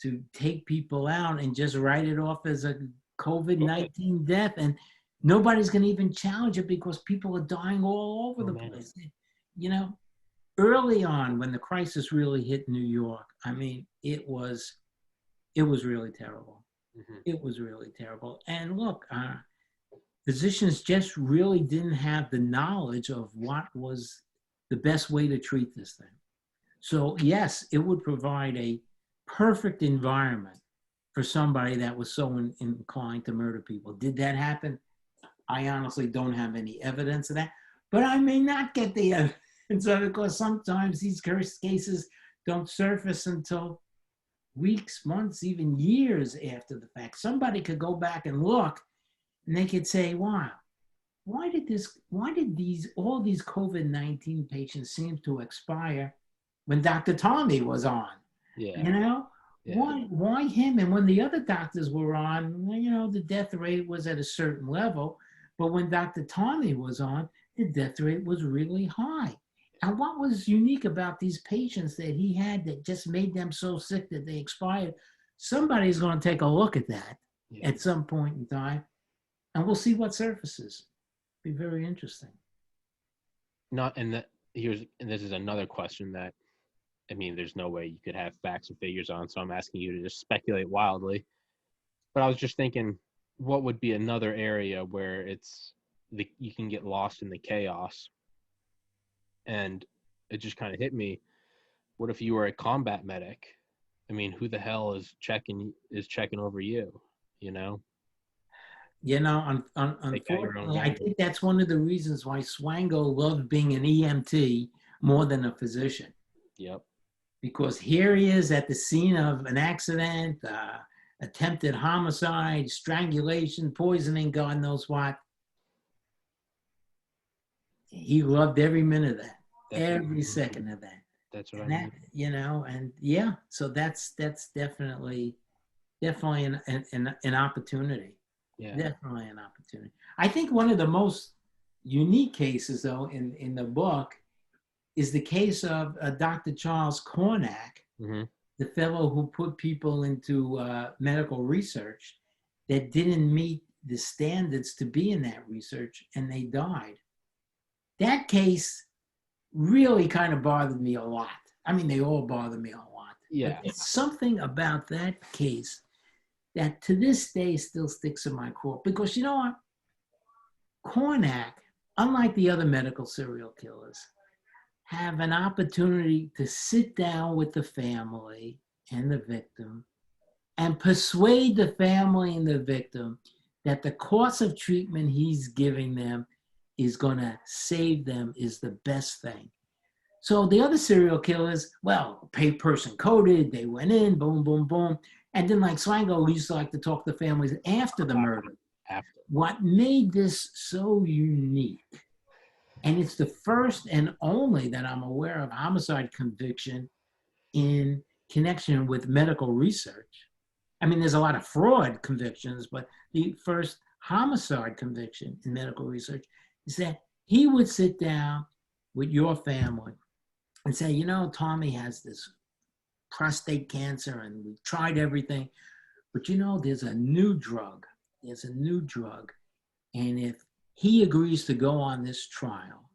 to take people out and just write it off as a COVID-19 death. And nobody's going to even challenge it because people are dying all over the place. You know, early on when the crisis really hit New York, I mean, it was really terrible. It was really terrible. And look, physicians just really didn't have the knowledge of what was the best way to treat this thing. So yes, it would provide a perfect environment for somebody that was so inclined to murder people. Did that happen? I honestly don't have any evidence of that, but I may not get the evidence of it because sometimes these cases don't surface until weeks, months, even years after the fact. Somebody could go back and look and they could say, wow, why did all these COVID-19 patients seem to expire when Dr. Tommy was on? Yeah. You know, why him? And when the other doctors were on, you know, the death rate was at a certain level, but when Dr. Tommy was on, the death rate was really high. And what was unique about these patients that he had that just made them so sick that they expired? Somebody's going to take a look at that at some point in time, and we'll see what surfaces. Be very interesting. And this is another question that, I mean, there's no way you could have facts or figures on, so I'm asking you to just speculate wildly. But I was just thinking, what would be another area where you can get lost in the chaos? And it just kind of hit me. What if you were a combat medic? I mean, who the hell is checking over you? You know? You know, unfortunately, I think that's one of the reasons why Swango loved being an EMT more than a physician. Yep. Because here he is at the scene of an accident, attempted homicide, strangulation, poisoning, God knows what. He loved every minute of that, every second of that. That's right. And that, you know, and yeah, so that's definitely an opportunity. Yeah. Definitely an opportunity. I think one of the most unique cases, though, in the book is the case of Dr. Charles Cornack, the fellow who put people into medical research that didn't meet the standards to be in that research, and they died. That case really kind of bothered me a lot. I mean, they all bother me a lot. Yeah. But it's something about that case that to this day still sticks in my craw. Because you know what? Cornack, unlike the other medical serial killers, have an opportunity to sit down with the family and the victim and persuade the family and the victim that the course of treatment he's giving them is going to save them, is the best thing. So the other serial killers, well, person coded, they went in, boom, boom, boom. And then like Swango, we used to like to talk to families after the murder. What made this so unique, and it's the first and only that I'm aware of homicide conviction in connection with medical research. I mean, there's a lot of fraud convictions, but the first homicide conviction in medical research is that he would sit down with your family and say, you know, Tommy has this prostate cancer and we've tried everything, but you know, there's a new drug. There's a new drug. And if he agrees to go on this trial,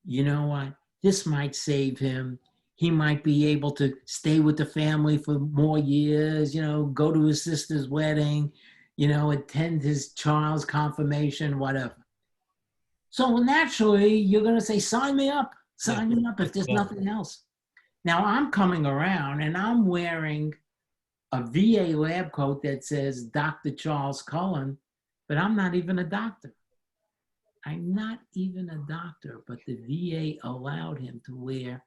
you know what? This might save him. He might be able to stay with the family for more years, you know, go to his sister's wedding, you know, attend his child's confirmation, whatever. So naturally, you're going to say, sign me up if there's nothing else. Now I'm coming around and I'm wearing a VA lab coat that says Dr. Charles Cullen, but I'm not even a doctor. I'm not even a doctor, but the VA allowed him to wear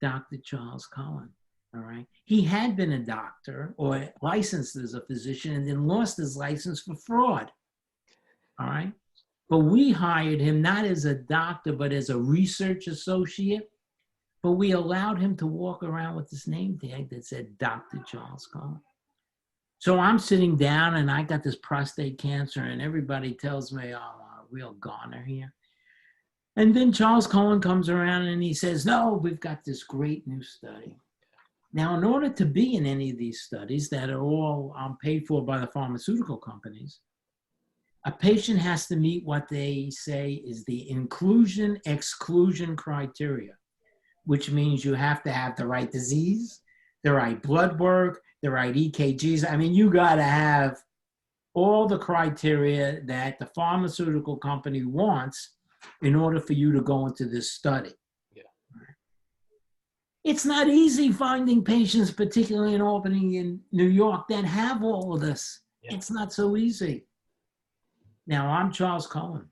Dr. Charles Cullen, all right? He had been a doctor or licensed as a physician and then lost his license for fraud, all right? But we hired him not as a doctor, but as a research associate, but we allowed him to walk around with this name tag that said Dr. Charles Cullen. So I'm sitting down and I got this prostate cancer and everybody tells me, oh, I'm a real goner here. And then Charles Cullen comes around and he says, no, we've got this great new study. Now, in order to be in any of these studies that are all paid for by the pharmaceutical companies, a patient has to meet what they say is the inclusion-exclusion criteria, which means you have to have the right disease, the right blood work, the right EKGs. I mean, you got to have all the criteria that the pharmaceutical company wants in order for you to go into this study. Yeah. It's not easy finding patients, particularly in Albany and New York, that have all of this. Yeah. It's not so easy. Now, I'm Charles Cohen.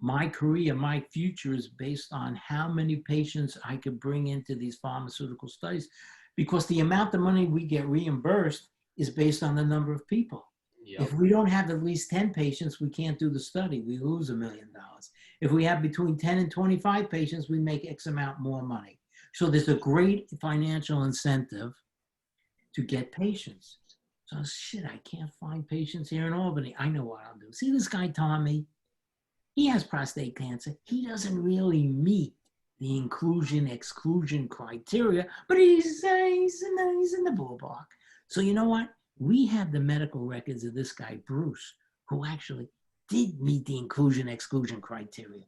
My career, my future is based on how many patients I could bring into these pharmaceutical studies, because the amount of money we get reimbursed is based on the number of people. Yep. If we don't have at least 10 patients, we can't do the study. We lose $1 million. If we have between 10 and 25 patients, we make X amount more money. So there's a great financial incentive to get patients. So shit, I can't find patients here in Albany. I know what I'll do. See this guy, Tommy? He has prostate cancer. He doesn't really meet the inclusion-exclusion criteria, but he's in the ballpark. So you know what? We have the medical records of this guy, Bruce, who actually did meet the inclusion-exclusion criteria.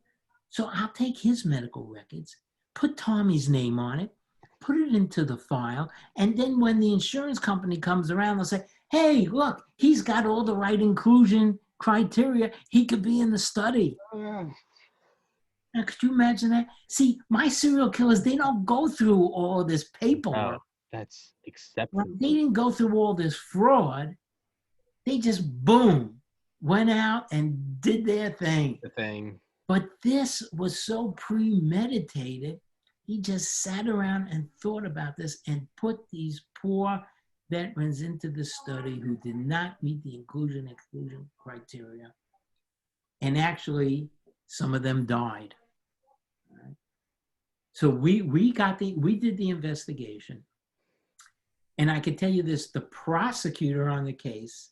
So I'll take his medical records, put Tommy's name on it, put it into the file, and then when the insurance company comes around, they'll say, hey, look, he's got all the right inclusion criteria. He could be in the study. Now, could you imagine that? See, my serial killers, they don't go through all this paperwork. Oh, that's acceptable. They didn't go through all this fraud. They just, boom, went out and did their thing. The thing. But this was so premeditated. He just sat around and thought about this and put these poor veterans into the study who did not meet the inclusion-exclusion criteria. And actually, some of them died. Right? So we did the investigation. And I can tell you this, the prosecutor on the case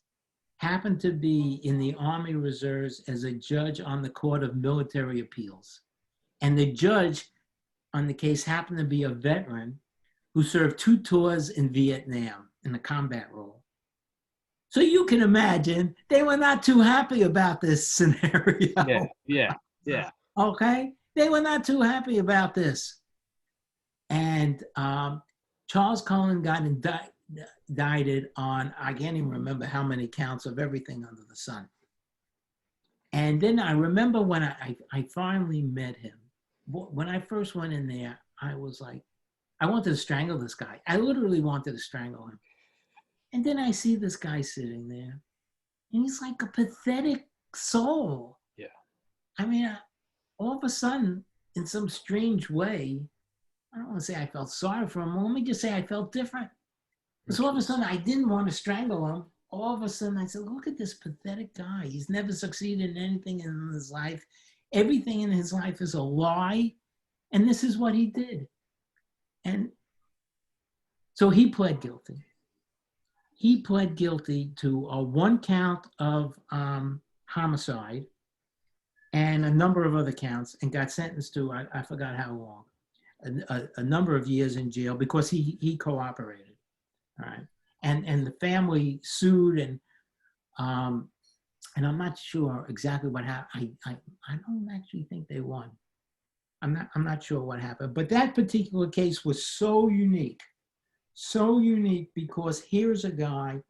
happened to be in the Army Reserves as a judge on the Court of Military Appeals. And the judge on the case happened to be a veteran who served 2 tours in Vietnam in a combat role. So you can imagine they were not too happy about this scenario. Yeah. Okay? They were not too happy about this. And Charles Cohen got indicted on, I can't even remember how many counts of everything under the sun. And then I remember when I finally met him, when I first went in there, I was like, I wanted to strangle this guy. I literally wanted to strangle him. And then I see this guy sitting there, and he's like a pathetic soul. Yeah. I mean, all of a sudden, in some strange way, I don't want to say I felt sorry for him. Well, let me just say I felt different. So all of a sudden, I didn't want to strangle him. All of a sudden, I said, look at this pathetic guy. He's never succeeded in anything in his life. Everything in his life is a lie. And this is what he did. And so he pled guilty. He pled guilty to a 1 count of homicide and a number of other counts, and got sentenced to, I forgot how long, a number of years in jail because he cooperated. All right. And the family sued, and I'm not sure exactly what happened. I don't actually think they won. I'm not sure what happened, but that particular case was so unique because here's a guy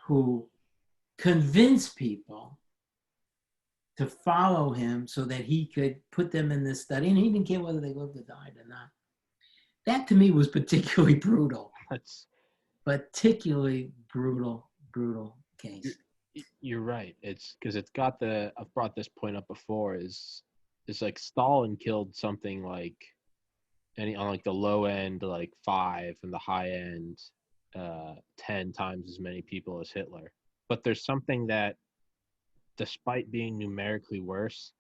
who convinced people to follow him so that he could put them in this study, and he didn't care whether they lived or died or not. That to me was particularly brutal. That's particularly brutal case. You're right. It's because it's got I've brought this point up before, is like Stalin killed something like on like the low end like 5 and the high end 10 times as many people as Hitler. But there's something that, despite being numerically worse,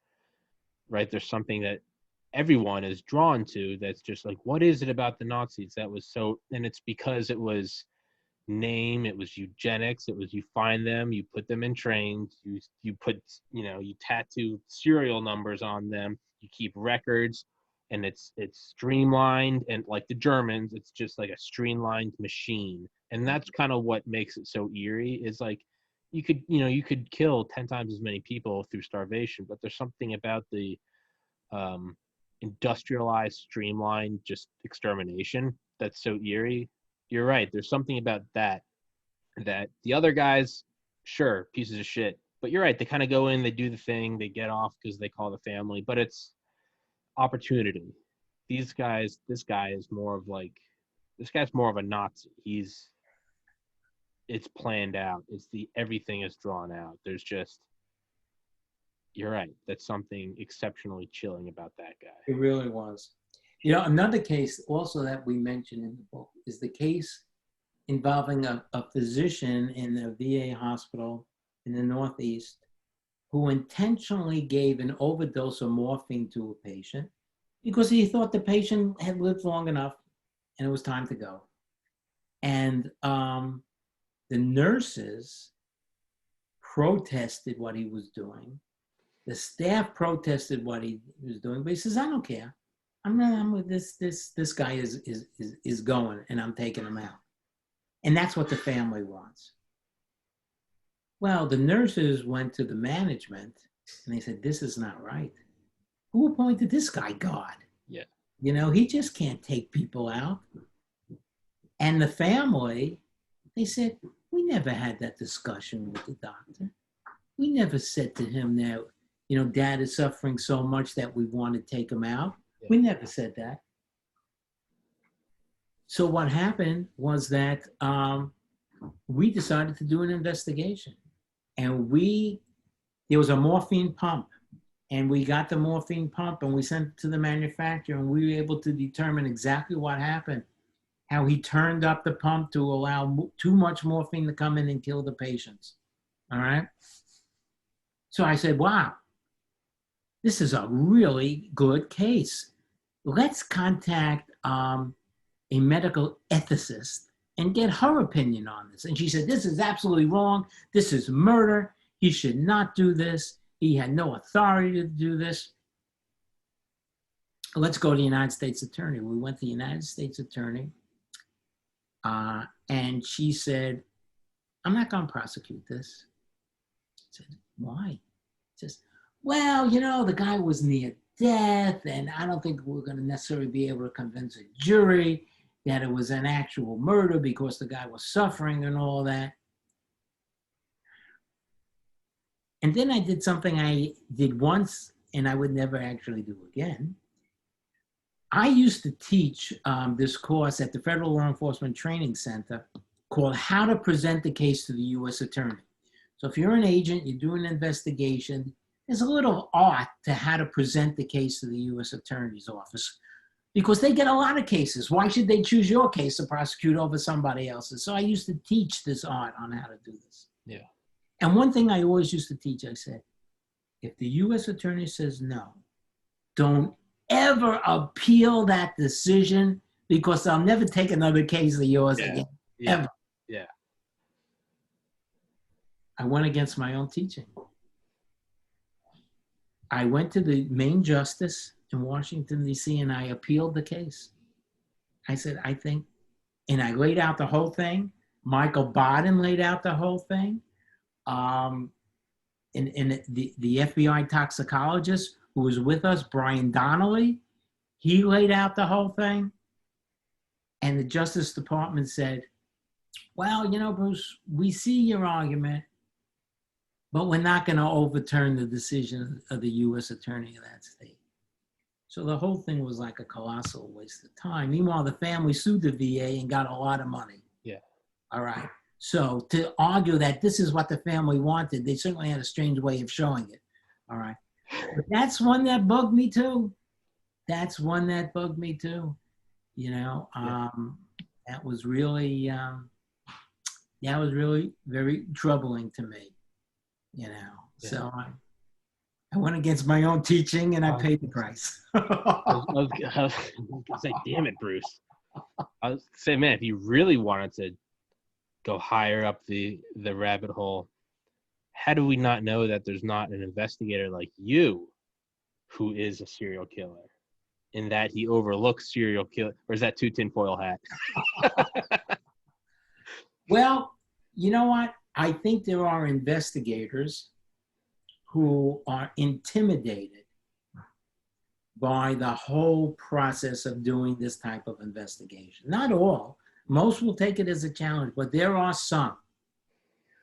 right, there's something that everyone is drawn to that's just like, what is it about the Nazis that was so, and it's because it was name, it was eugenics, it was you find them, you put them in trains, you put, you tattoo serial numbers on them, you keep records, and it's streamlined, and like the Germans, it's just like a streamlined machine. And that's kind of what makes it so eerie, is like you could kill 10 times as many people through starvation, but there's something about the um, industrialized, streamlined, just extermination that's so eerie. You're right. There's something about that the other guys, sure, pieces of shit. But you're right. They kind of go in, they do the thing, they get off because they call the family. But it's opportunity. This guy is more of like, this guy's more of a Nazi. It's planned out. Everything is drawn out. There's just, you're right. That's something exceptionally chilling about that guy. It really was. You know, another case also that we mentioned in the book is the case involving a physician in a VA hospital in the Northeast who intentionally gave an overdose of morphine to a patient because he thought the patient had lived long enough and it was time to go. And the nurses protested what he was doing. The staff protested what he was doing, but he says, I don't care. I'm with this guy is going, and I'm taking him out. And that's what the family wants. Well, the nurses went to the management and they said, this is not right. Who appointed this guy God? Yeah. You know, he just can't take people out. And the family, they said, we never had that discussion with the doctor. We never said to him that, you know, Dad is suffering so much that we want to take him out. Yeah. We never said that. So what happened was that we decided to do an investigation. And there was a morphine pump. And we got the morphine pump and we sent it to the manufacturer, and we were able to determine exactly what happened, how he turned up the pump to allow too much morphine to come in and kill the patients. All right? So I said, wow, this is a really good case. Let's contact a medical ethicist and get her opinion on this. And she said, this is absolutely wrong. This is murder. He should not do this. He had no authority to do this. Let's go to the United States Attorney. We went to the United States Attorney, and she said, I'm not going to prosecute this. I said, why? She says, well, you know, the guy was near death, and I don't think we're going to necessarily be able to convince a jury that it was an actual murder because the guy was suffering and all that. And then I did something I did once and I would never actually do again. I used to teach this course at the Federal Law Enforcement Training Center called How to Present the Case to the U.S. Attorney. So if you're an agent, you do an investigation, there's a little art to how to present the case to the U.S. Attorney's Office because they get a lot of cases. Why should they choose your case to prosecute over somebody else's? So I used to teach this art on how to do this. Yeah. And one thing I always used to teach, I said, if the U.S. Attorney says no, don't ever appeal that decision because I'll never take another case of yours again, ever. Yeah. I went against my own teaching. I went to the main justice in Washington, D.C., and I appealed the case. I said, I think, and I laid out the whole thing. Michael Baden laid out the whole thing. And the FBI toxicologist who was with us, Brian Donnelly, he laid out the whole thing. And the Justice Department said, well, you know, Bruce, we see your argument, but we're not going to overturn the decision of the U.S. Attorney of that state. So the whole thing was like a colossal waste of time. Meanwhile, the family sued the VA and got a lot of money. Yeah. All right. So to argue that this is what the family wanted, they certainly had a strange way of showing it. All right. But that's one that bugged me too. That's one that bugged me too. You know, that was really very troubling to me, you know. Yeah. So I went against my own teaching and I paid the price. I was gonna say, damn it, Bruce. I was saying, man, if you really wanted to go higher up the rabbit hole, how do we not know that there's not an investigator like you who is a serial killer? in that he overlooks serial killer, or is that too tinfoil hat? Well, you know what? I think there are investigators who are intimidated by the whole process of doing this type of investigation. Not all. Most will take it as a challenge, but there are some.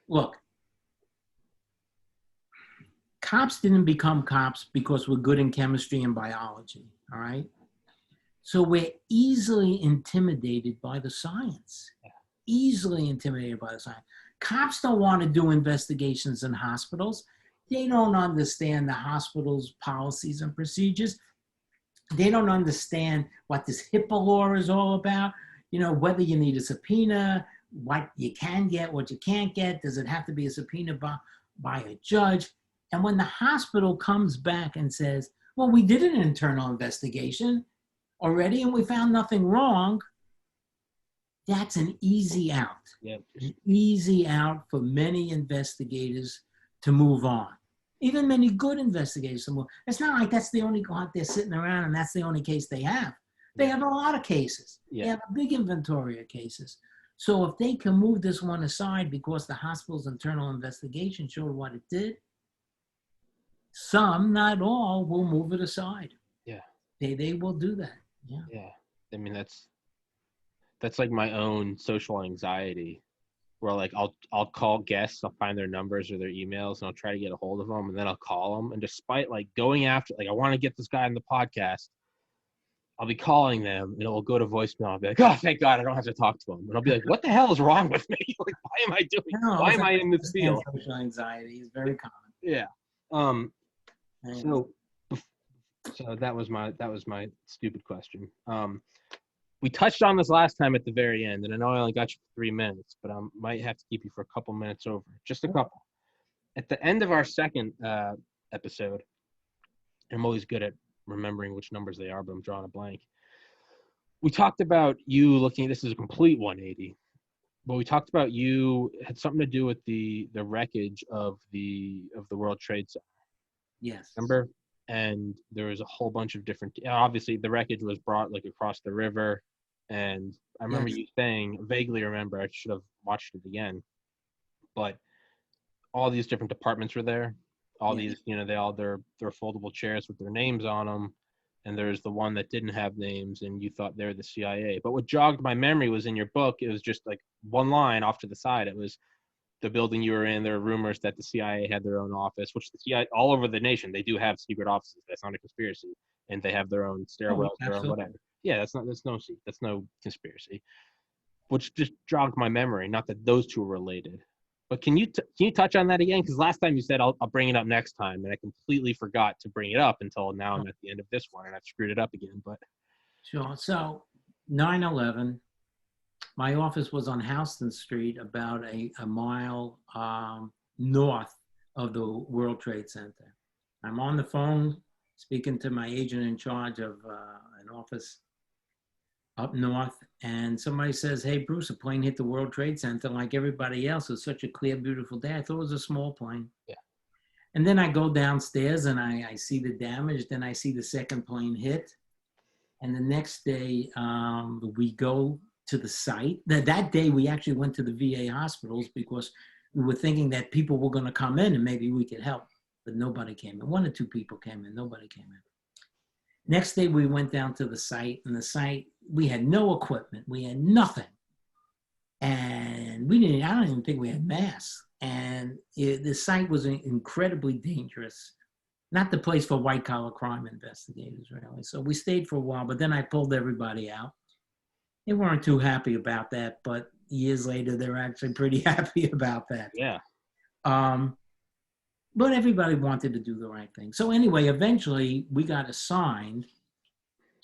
Look, cops didn't become cops because we're good in chemistry and biology, all right? So we're easily intimidated by the science. Easily intimidated by the science. Cops don't want to do investigations in hospitals. They don't understand the hospital's policies and procedures. They don't understand what this HIPAA law is all about. You know, whether you need a subpoena, what you can get, what you can't get. Does it have to be a subpoena by a judge? And when the hospital comes back and says, well, we did an internal investigation already and we found nothing wrong, that's an easy out. Yep. An easy out for many investigators to move on. Even many good investigators to move. It's not like that's the only one they're sitting around and that's the only case they have. They have a lot of cases. Yeah. They have a big inventory of cases. So if they can move this one aside because the hospital's internal investigation showed what it did, some, not all, will move it aside. Yeah. They will do that. Yeah. Yeah. I mean, that's like my own social anxiety, where like I'll call guests, I'll find their numbers or their emails, and I'll try to get a hold of them, and then I'll call them. And despite like going after, like I want to get this guy on the podcast, I'll be calling them, and it will go to voicemail. I'll be like, oh, thank God, I don't have to talk to him. And I'll be like, what the hell is wrong with me? Like, why am I doing? No, why am I in this field? Social anxiety is very common. Yeah. So that was my stupid question. We touched on this last time at the very end, and I know I only got you for 3 minutes, but I might have to keep you for a couple minutes over, just a couple. At the end of our second episode, I'm always good at remembering which numbers they are, but I'm drawing a blank. We talked about you looking. This is a complete 180, but we talked about you had something to do with the wreckage of the World Trade Center. Yes. Remember? And there was a whole bunch of different, obviously the wreckage was brought like across the river. And I remember you saying, vaguely remember, I should have watched it again, but all these different departments were there. All these, you know, they're foldable chairs with their names on them. And there's the one that didn't have names, and you thought they're the CIA. But what jogged my memory was in your book, it was just like one line off to the side. It was the building you were in. There were rumors that the CIA had their own office, which the CIA all over the nation, they do have secret offices. That's not a conspiracy. And they have their own stairwells, their own whatever. Yeah, that's no conspiracy. Which just jogged my memory. Not that those two are related. But can you touch on that again? Because last time you said I'll bring it up next time, and I completely forgot to bring it up until now. I'm at the end of this one, and I've screwed it up again. But sure. So 9/11, my office was on Houston Street, about a mile north of the World Trade Center. I'm on the phone speaking to my agent in charge of an office up north, and somebody says, hey, Bruce, a plane hit the World Trade Center like everybody else. It was such a clear, beautiful day. I thought it was a small plane. Yeah. And then I go downstairs and I see the damage. Then I see the second plane hit. And the next day, we go to the site. That day, we actually went to the VA hospitals because we were thinking that people were going to come in and maybe we could help. But nobody came in. 1 or 2 people came in. Nobody came in. Next day, we went down to the site, and the site, we had no equipment. We had nothing. And I don't even think we had masks. And the site was incredibly dangerous. Not the place for white-collar crime investigators, really. So we stayed for a while, but then I pulled everybody out. They weren't too happy about that, but years later, they're actually pretty happy about that. Yeah. But everybody wanted to do the right thing. So anyway, eventually we got assigned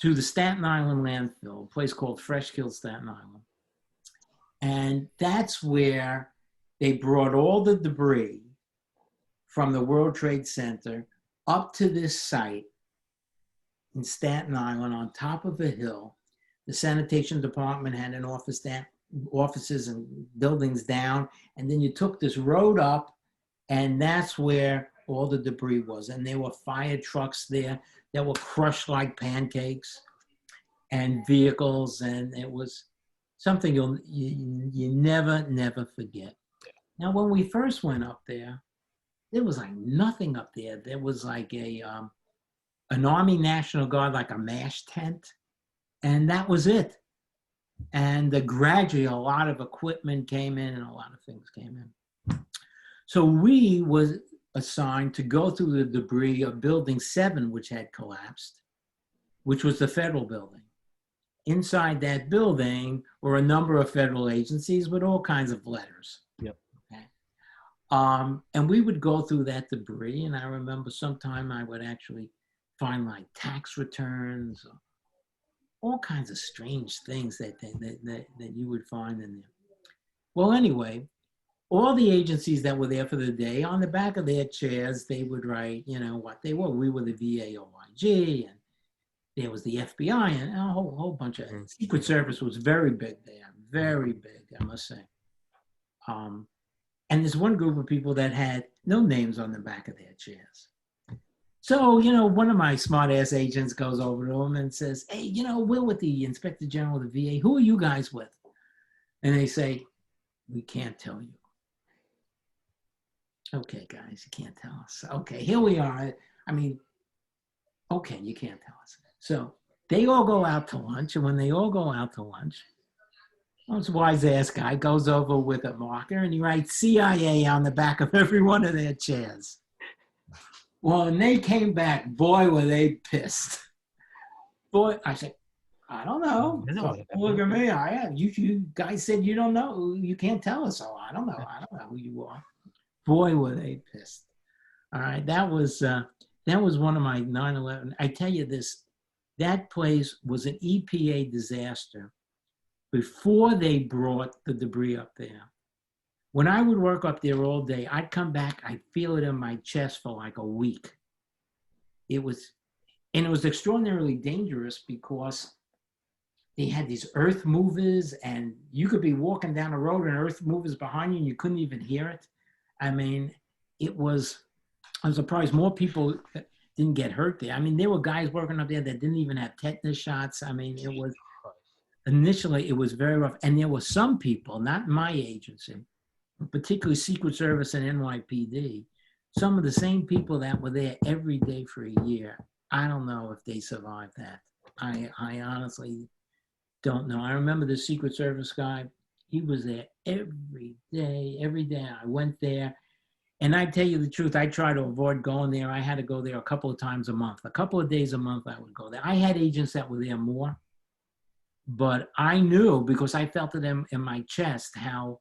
to the Staten Island landfill, a place called Freshkill, Staten Island. And that's where they brought all the debris from the World Trade Center up to this site in Staten Island on top of a hill. The sanitation department had an offices and buildings down. And then you took this road up, and that's where all the debris was. And there were fire trucks there that were crushed like pancakes, and vehicles, and it was something you never forget. Now, when we first went up there was like nothing up there. There was like an Army National Guard, like a MASH tent, and that was it. And gradually, a lot of equipment came in, and a lot of things came in. So we was assigned to go through the debris of Building 7, which had collapsed, which was the federal building. Inside that building were a number of federal agencies with all kinds of letters. Yep. Okay. And we would go through that debris, and I remember sometime I would actually find like tax returns, all kinds of strange things that you would find in there. Well, anyway, all the agencies that were there for the day, on the back of their chairs, they would write, what they were. We were the VAOIG, and there was the FBI, and a whole bunch of Secret Service was very big there, very big, I must say. And there's one group of people that had no names on the back of their chairs. So, one of my smart-ass agents goes over to them and says, hey, we're with the Inspector General of the VA. Who are you guys with? And they say, we can't tell you. Okay, guys, you can't tell us. Okay, here we are. I mean, okay, you can't tell us. So they all go out to lunch, and when they all go out to lunch, this wise-ass guy goes over with a marker, and he writes CIA on the back of every one of their chairs. Well, when they came back, boy, were they pissed. Boy, I said, I don't know. Look at me. You guys said you don't know. You can't tell us. So I don't know. I don't know who you are. Boy, were they pissed. All right. That was one of my 9/11. I tell you this, that place was an EPA disaster before they brought the debris up there. When I would work up there all day, I'd come back, I'd feel it in my chest for like a week. It was extraordinarily dangerous because they had these earth movers, and you could be walking down the road and earth movers behind you and you couldn't even hear it. I mean, I'm surprised more people didn't get hurt there. I mean, there were guys working up there that didn't even have tetanus shots. I mean, initially it was very rough. And there were some people, not my agency, particularly Secret Service and NYPD, some of the same people that were there every day for a year. I don't know if they survived that. I honestly don't know. I remember the Secret Service guy. He was there every day. I went there. And I tell you the truth, I try to avoid going there. I had to go there a couple of times a month. A couple of days a month I would go there. I had agents that were there more. But I knew, because I felt it in my chest, how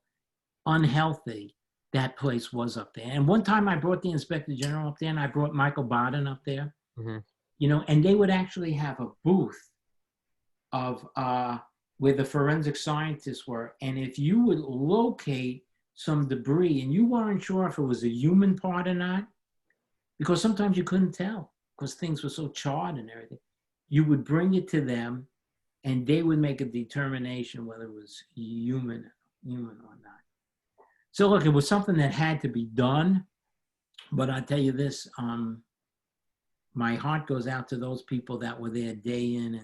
unhealthy that place was up there. And one time I brought the Inspector General up there, and I brought Michael Baden up there, and they would actually have a booth of where the forensic scientists were. And if you would locate some debris and you weren't sure if it was a human part or not, because sometimes you couldn't tell because things were so charred and everything, you would bring it to them and they would make a determination whether it was human or not. So look, it was something that had to be done, but I'll tell you this, my heart goes out to those people that were there day in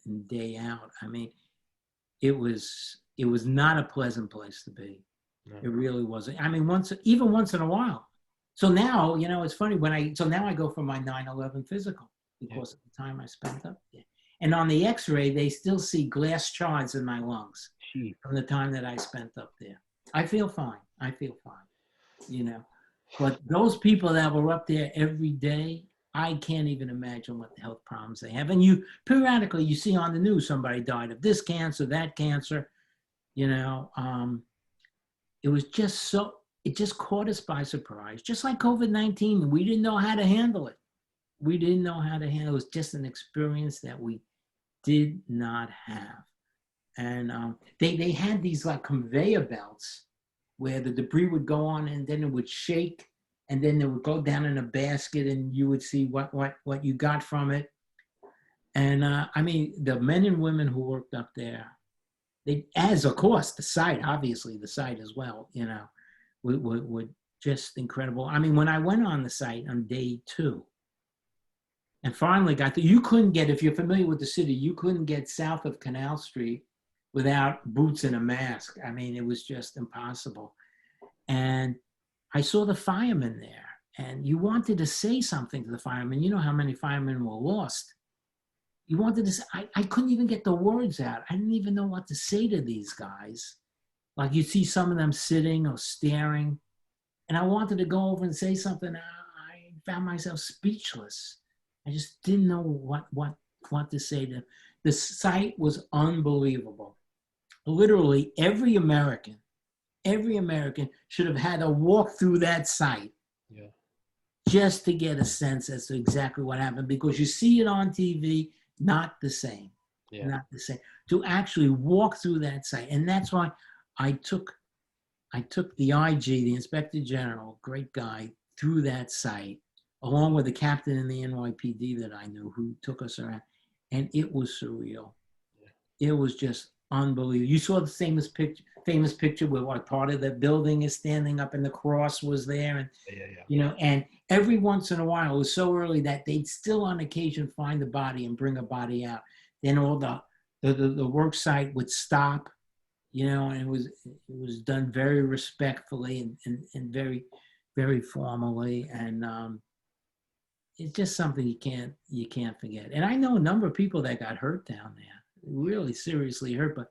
and day out. I mean, it was not a pleasant place to be. No. It really wasn't. I mean, once in a while. So now, it's funny now I go for my 9/11 physical because of the time I spent up there. And on the x-ray, they still see glass shards in my lungs from the time that I spent up there. I feel fine. But those people that were up there every day, I can't even imagine what the health problems they have. And you periodically, you see on the news, somebody died of this cancer, that cancer, it was just it just caught us by surprise. Just like COVID-19, we didn't know how to handle it. It was just an experience that we did not have. And they had these like conveyor belts where the debris would go on and then it would shake and then it would go down in a basket and you would see what you got from it. And I mean, the men and women who worked up there, of course, the site as well, would just incredible. I mean, when I went on the site on day 2 and finally got to, you couldn't get, if you're familiar with the city, you couldn't get south of Canal Street without boots and a mask. I mean, it was just impossible. And I saw the firemen there, and you wanted to say something to the firemen. You know how many firemen were lost. You wanted to say, I couldn't even get the words out. I didn't even know what to say to these guys. Like, you see some of them sitting or staring, and I wanted to go over and say something. I found myself speechless. I just didn't know what to say to them. The site was unbelievable. Literally every American should have had a walk through that site, Yeah. just to get a sense as to exactly what happened, because you see it on TV, not the same. Yeah. Not the same. To actually walk through that site. And that's why I took the IG, the Inspector General, great guy, through that site, along with the captain in the NYPD that I knew, who took us around. And it was surreal. Yeah. It was just unbelievable. You saw the famous picture where what part of the building is standing up and the cross was there. And, you know, and every once in a while, it was so early that they'd still on occasion find the body and bring a body out. Then all the work site would stop, you know, and it was done very respectfully and very, very formally. And it's just something you can't forget. And I know a number of people that got hurt down there, really seriously hurt, but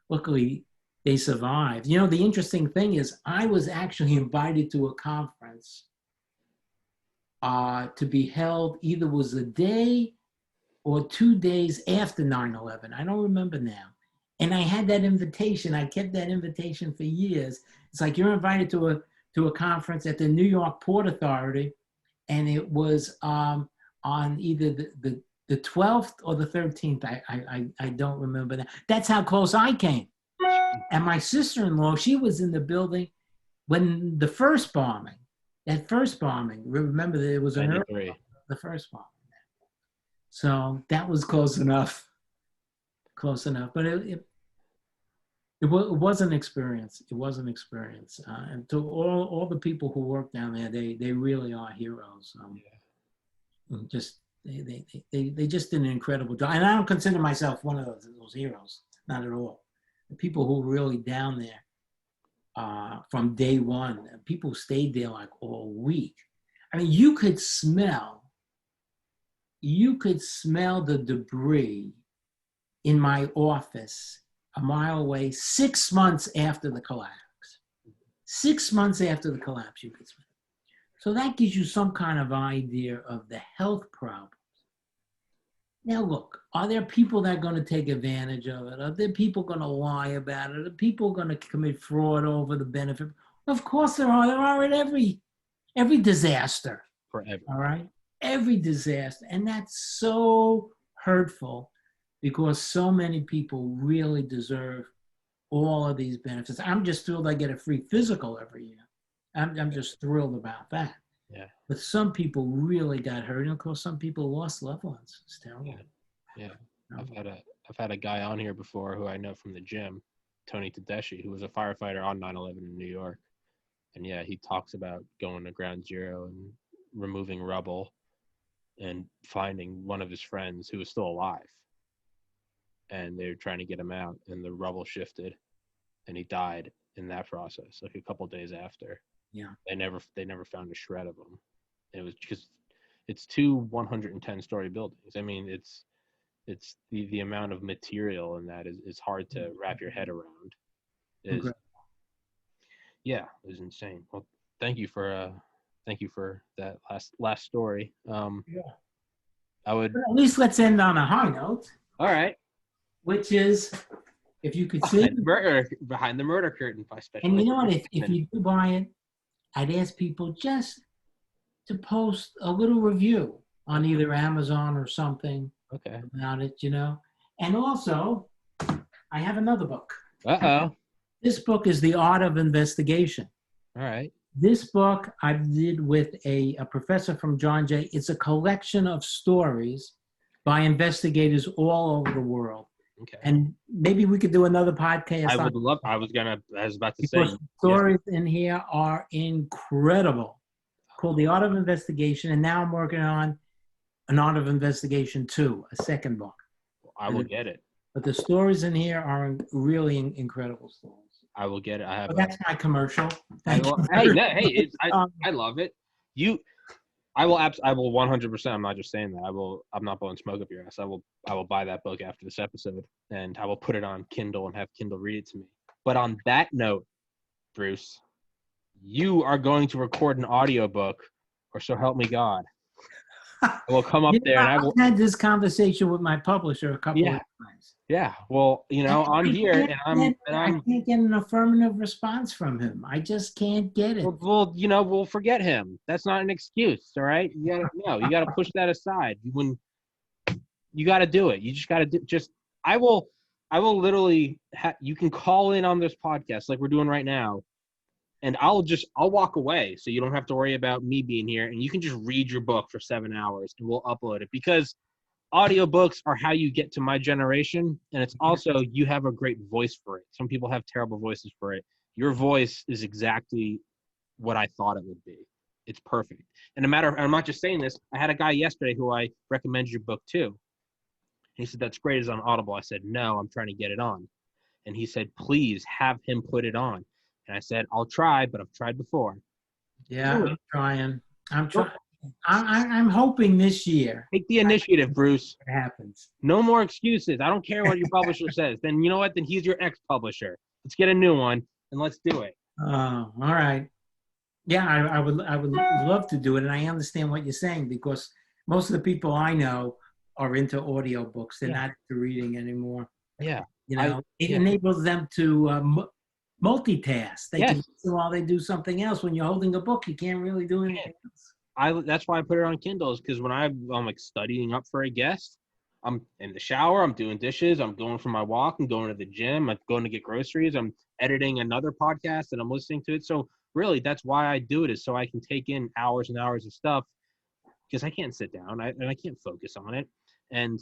luckily they survived. You know, the interesting thing is I was actually invited to a conference to be held, either was a day or 2 days after 9/11. I don't remember now. And I had that invitation. I kept that invitation for years. It's like you're invited to a conference at the New York Port Authority, and it was on either the 12th or the 13th. I don't remember that. That's how close I came. And my sister-in-law, she was in the building when the first bombing, remember that it was an early, the first bombing. So that was close enough. But it was an experience. It was an experience. And to all the people who work down there, they really are heroes. Just they just did an incredible job. And I don't consider myself one of those heroes, not at all. The people who were really down there from day one, people stayed there like all week. I mean, you could smell the debris in my office a mile away 6 months after the collapse. 6 months after the collapse, you could smell. So that gives you some kind of idea of the health problems. Now look, are there people that are going to take advantage of it? Are there people going to lie about it? Are people going to commit fraud over the benefit? Of course there are. There are at every disaster. Forever. All right? Every disaster. And that's so hurtful because so many people really deserve all of these benefits. I'm just thrilled I get a free physical every year. I'm just thrilled about that. Yeah. But some people really got hurt, and of course, some people lost loved ones. It's terrible. Yeah. I've had a guy on here before who I know from the gym, Tony Tedeschi, who was a firefighter on 9/11 in New York, and yeah, he talks about going to Ground Zero and removing rubble, and finding one of his friends who was still alive, and they were trying to get him out, and the rubble shifted, and he died in that process, like a couple of days after. Yeah. They never found a shred of him. And it was because it's 2 110-story buildings. I mean, it's the amount of material in that is hard to wrap your head around. Yeah, it was insane. Well, thank you for that last story. I would at least let's end on a high note. All right. Which is, if you could see behind the murder curtain by special. And you know what? If you do buy it, I'd ask people just to post a little review on either Amazon or something about it, you know. And also, I have another book. Uh-oh. This book is The Art of Investigation. All right. This book I did with a professor from John Jay. It's a collection of stories by investigators all over the world. Okay. And maybe we could do another podcast. I would love. I was about to say. Because the stories in here are incredible. Called The Art of Investigation, and now I'm working on An Art of Investigation 2, a second book. I will get it. But the stories in here are really incredible stories. I will get it. But that's my commercial. I love it. I will 100%. I'm not just saying that. I'm not blowing smoke up your ass. I will buy that book after this episode, and I will put it on Kindle and have Kindle read it to me. But on that note, Bruce, you are going to record an audiobook, or so help me God. I will come up there and I will. I've had this conversation with my publisher a couple of times. Yeah. Well, I'm here and I can't get an affirmative response from him. I just can't get it. Well, we'll forget him. That's not an excuse. All right. You gotta push that aside. You got to do it. You just got to do. I will literally. You can call in on this podcast like we're doing right now, and I'll walk away so you don't have to worry about me being here, and you can just read your book for 7 hours, and we'll upload it because audiobooks are how you get to my generation, and it's also you have a great voice for it. Some people have terrible voices for it. Your voice is exactly what I thought it would be. It's perfect. And I'm not just saying this. I had a guy yesterday who I recommended your book to. He said, that's great. It's on Audible. I said, no, I'm trying to get it on. And he said, please have him put it on. And I said, I'll try, but I've tried before. Yeah, I'm trying. I'm hoping this year. Take the initiative, Bruce. It happens. No more excuses. I don't care what your publisher says. Then you know what? Then he's your ex-publisher. Let's get a new one and let's do it. All right. Yeah, I would love to do it, and I understand what you're saying because most of the people I know are into audiobooks. They're not into reading anymore. Yeah. It enables them to multitask. They can listen while they do something else. When you're holding a book, you can't really do anything else. That's why I put it on Kindles, because when I'm like studying up for a guest, I'm in the shower, I'm doing dishes, I'm going for my walk, I'm going to the gym, I'm going to get groceries, I'm editing another podcast and I'm listening to it. So really, that's why I do it, is so I can take in hours and hours of stuff, because I can't sit down and I can't focus on it. And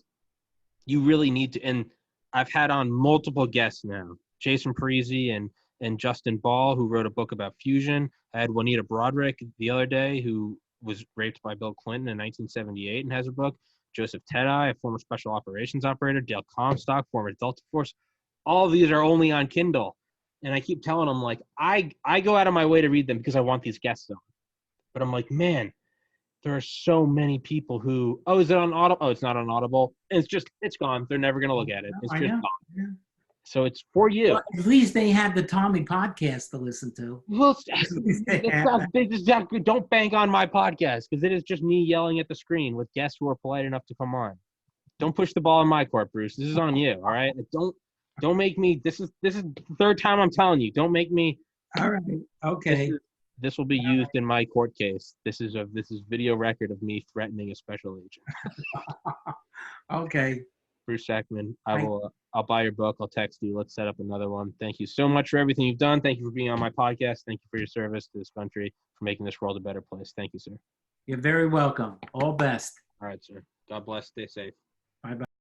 you really need to. And I've had on multiple guests now, Jason Parisi and Justin Ball, who wrote a book about fusion. I had Juanita Broderick the other day, who was raped by Bill Clinton in 1978 and has a book. Joseph Tedai, a former special operations operator. Dale Comstock, former Delta Force. All of these are only on Kindle. And I keep telling them, like, I go out of my way to read them because I want these guests on. But I'm like, man, there are so many people who, is it on Audible? Oh, it's not on Audible. And it's gone. They're never going to look at it. It's just gone. Yeah. So it's for you. Well, at least they have the Tommy podcast to listen to. Well, don't bank on my podcast, because it is just me yelling at the screen with guests who are polite enough to come on. Don't push the ball in my court, Bruce. This is on you, all right? Don't make me. This is the third time I'm telling you. Don't make me. All right. Okay. This will be used in my court case. This is video record of me threatening a special agent. Okay. Bruce Sackman, I'll buy your book. I'll text you. Let's set up another one. Thank you so much for everything you've done. Thank you for being on my podcast. Thank you for your service to this country, for making this world a better place. Thank you, sir. You're very welcome. All best. All right, sir. God bless. Stay safe. Bye-bye.